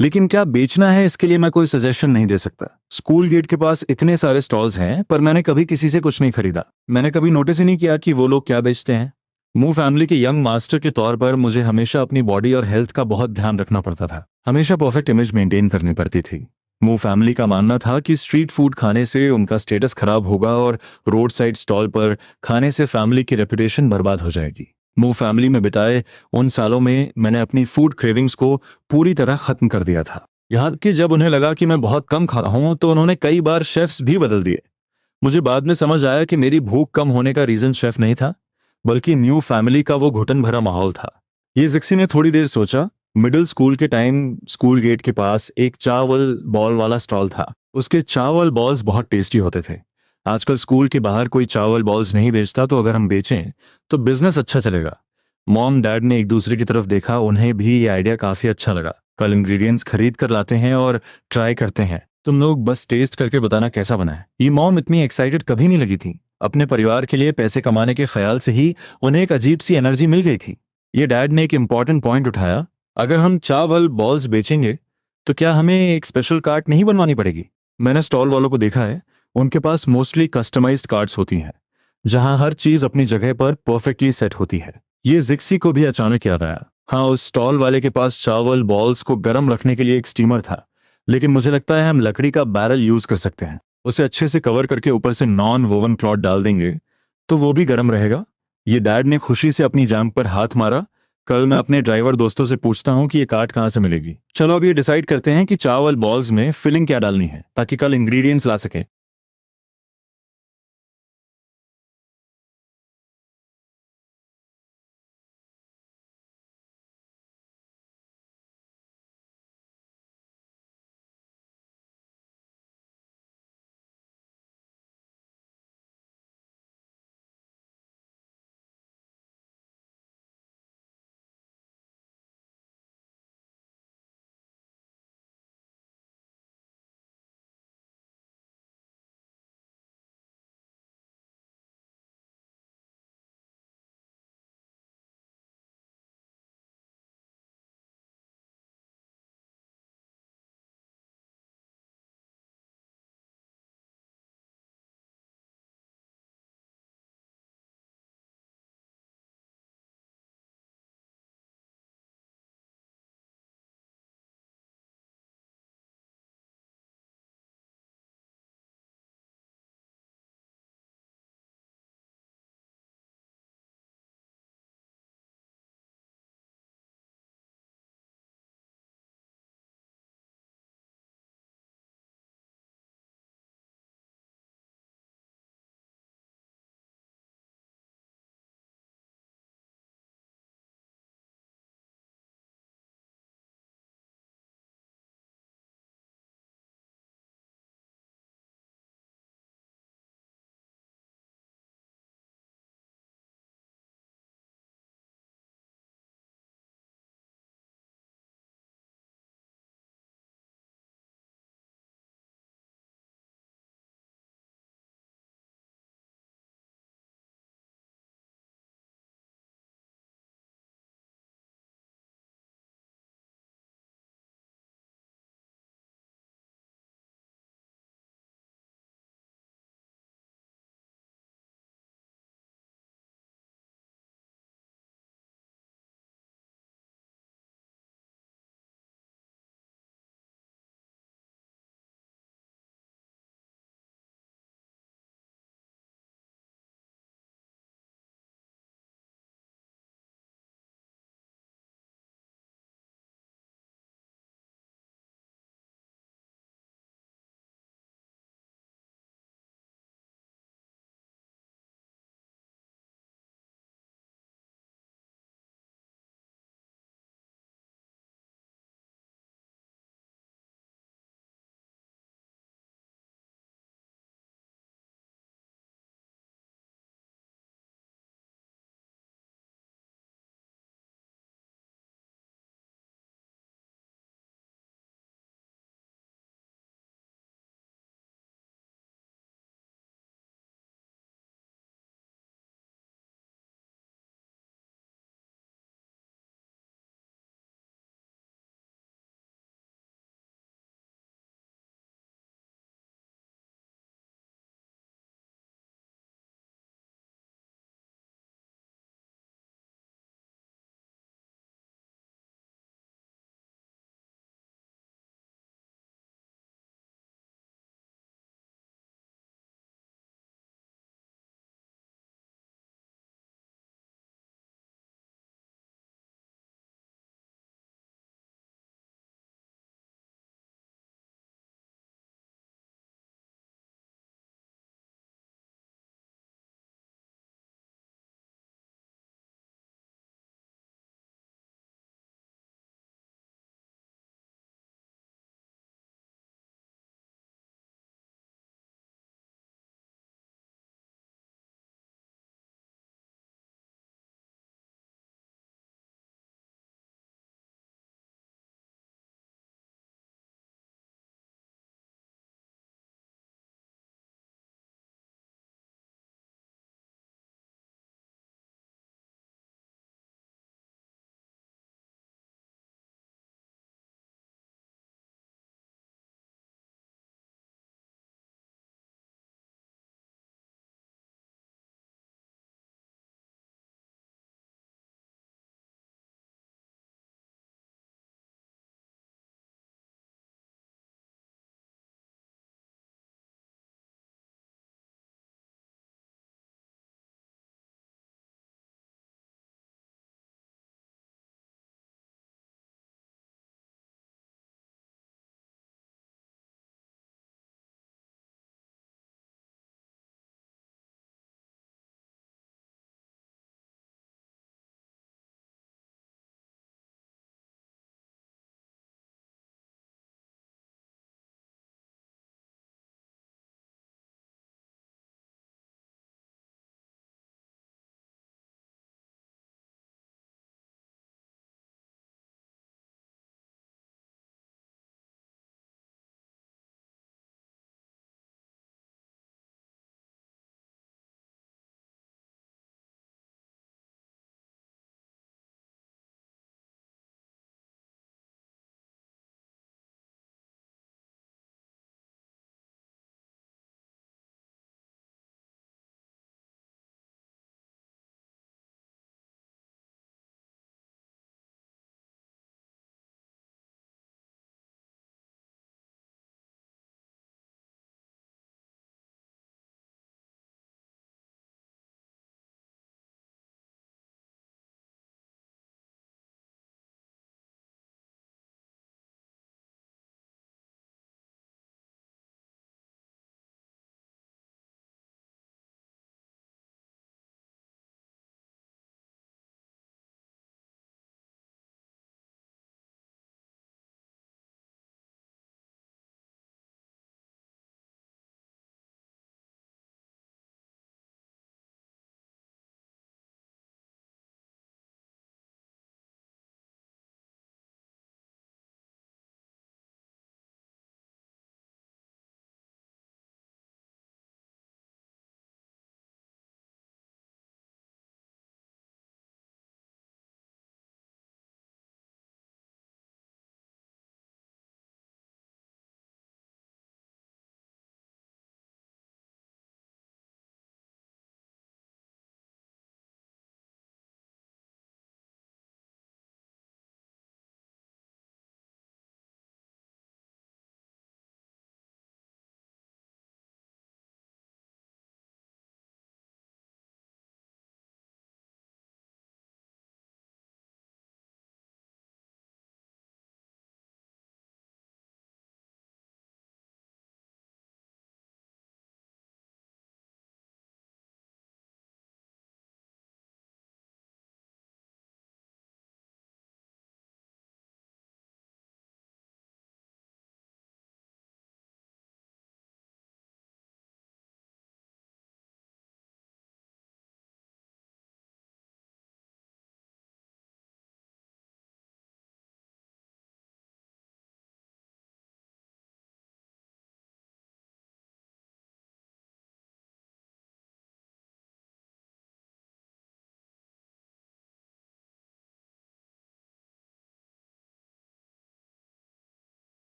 लेकिन क्या बेचना है इसके लिए मैं कोई सजेशन नहीं दे सकता। स्कूल गेट के पास इतने सारे स्टॉल्स हैं, पर मैंने कभी किसी से कुछ नहीं खरीदा। मैंने कभी नोटिस ही नहीं किया कि वो लोग क्या बेचते हैं। मूव फैमिली के यंग मास्टर के तौर पर मुझे हमेशा अपनी बॉडी और हेल्थ का बहुत ध्यान रखना पड़ता था। हमेशा परफेक्ट इमेज मेंटेन करनी पड़ती थी। मूव फैमिली का मानना था कि स्ट्रीट फूड खाने से उनका स्टेटस खराब होगा और रोड साइड स्टॉल पर खाने से फैमिली की रेपुटेशन बर्बाद हो जाएगी। मूव फैमिली में बिताए उन सालों में मैंने अपनी फूड क्रेविंग्स को पूरी तरह खत्म कर दिया था। यहाँ कि जब उन्हें लगा कि मैं बहुत कम खा रहा हूँ, तो उन्होंने कई बार शेफ्स भी बदल दिए। मुझे बाद में समझ आया कि मेरी भूख कम होने का रीजन शेफ नहीं था, बल्कि न्यू फैमिली का वो घुटन भरा माहौल था। ये जिक्सी ने थोड़ी देर सोचा। मिडिल स्कूल के टाइम स्कूल गेट के पास एक चावल बॉल वाला स्टॉल था। उसके चावल बॉल्स बहुत टेस्टी होते थे। आजकल स्कूल के बाहर कोई चावल बॉल्स नहीं बेचता, तो अगर हम बेचें तो बिजनेस अच्छा चलेगा। मॉम डैड ने एक दूसरे की तरफ देखा, उन्हें भी ये आइडिया काफी अच्छा लगा। कल इंग्रेडिएंट्स खरीद कर लाते हैं और ट्राई करते हैं। तुम लोग बस टेस्ट करके बताना कैसा बना है। ये मॉम इतनी एक्साइटेड कभी नहीं लगी थी। अपने परिवार के लिए पैसे कमाने के ख्याल से ही उन्हें एक अजीब सी एनर्जी मिल गई थी। ये डैड ने एक इंपॉर्टेंट पॉइंट उठाया, अगर हम चावल बॉल्स बेचेंगे तो क्या हमें एक स्पेशल कार्ट नहीं बनवानी पड़ेगी। मैंने स्टॉल वालों को देखा है, उनके पास मोस्टली कस्टमाइज्ड कार्ड्स होती हैं, जहां हर चीज अपनी जगह पर परफेक्टली सेट होती है। ये जिक्सी को भी अचानक याद आया। हाँ, उस स्टॉल वाले के पास चावल बॉल्स को गर्म रखने के लिए एक स्टीमर था, लेकिन मुझे लगता है हम लकड़ी का बैरल यूज कर सकते हैं। उसे अच्छे से कवर करके ऊपर से नॉन वोवन क्लॉथ डाल देंगे तो वो भी गर्म रहेगा। ये डैड ने खुशी से अपनी जांघ पर हाथ मारा। कल मैं अपने ड्राइवर दोस्तों से पूछता हूँ कि ये कार्ट कहाँ से मिलेगी। चलो अब ये डिसाइड करते हैं कि चावल बॉल्स में फिलिंग क्या डालनी है, ताकि कल इंग्रेडिएंट्स ला सके।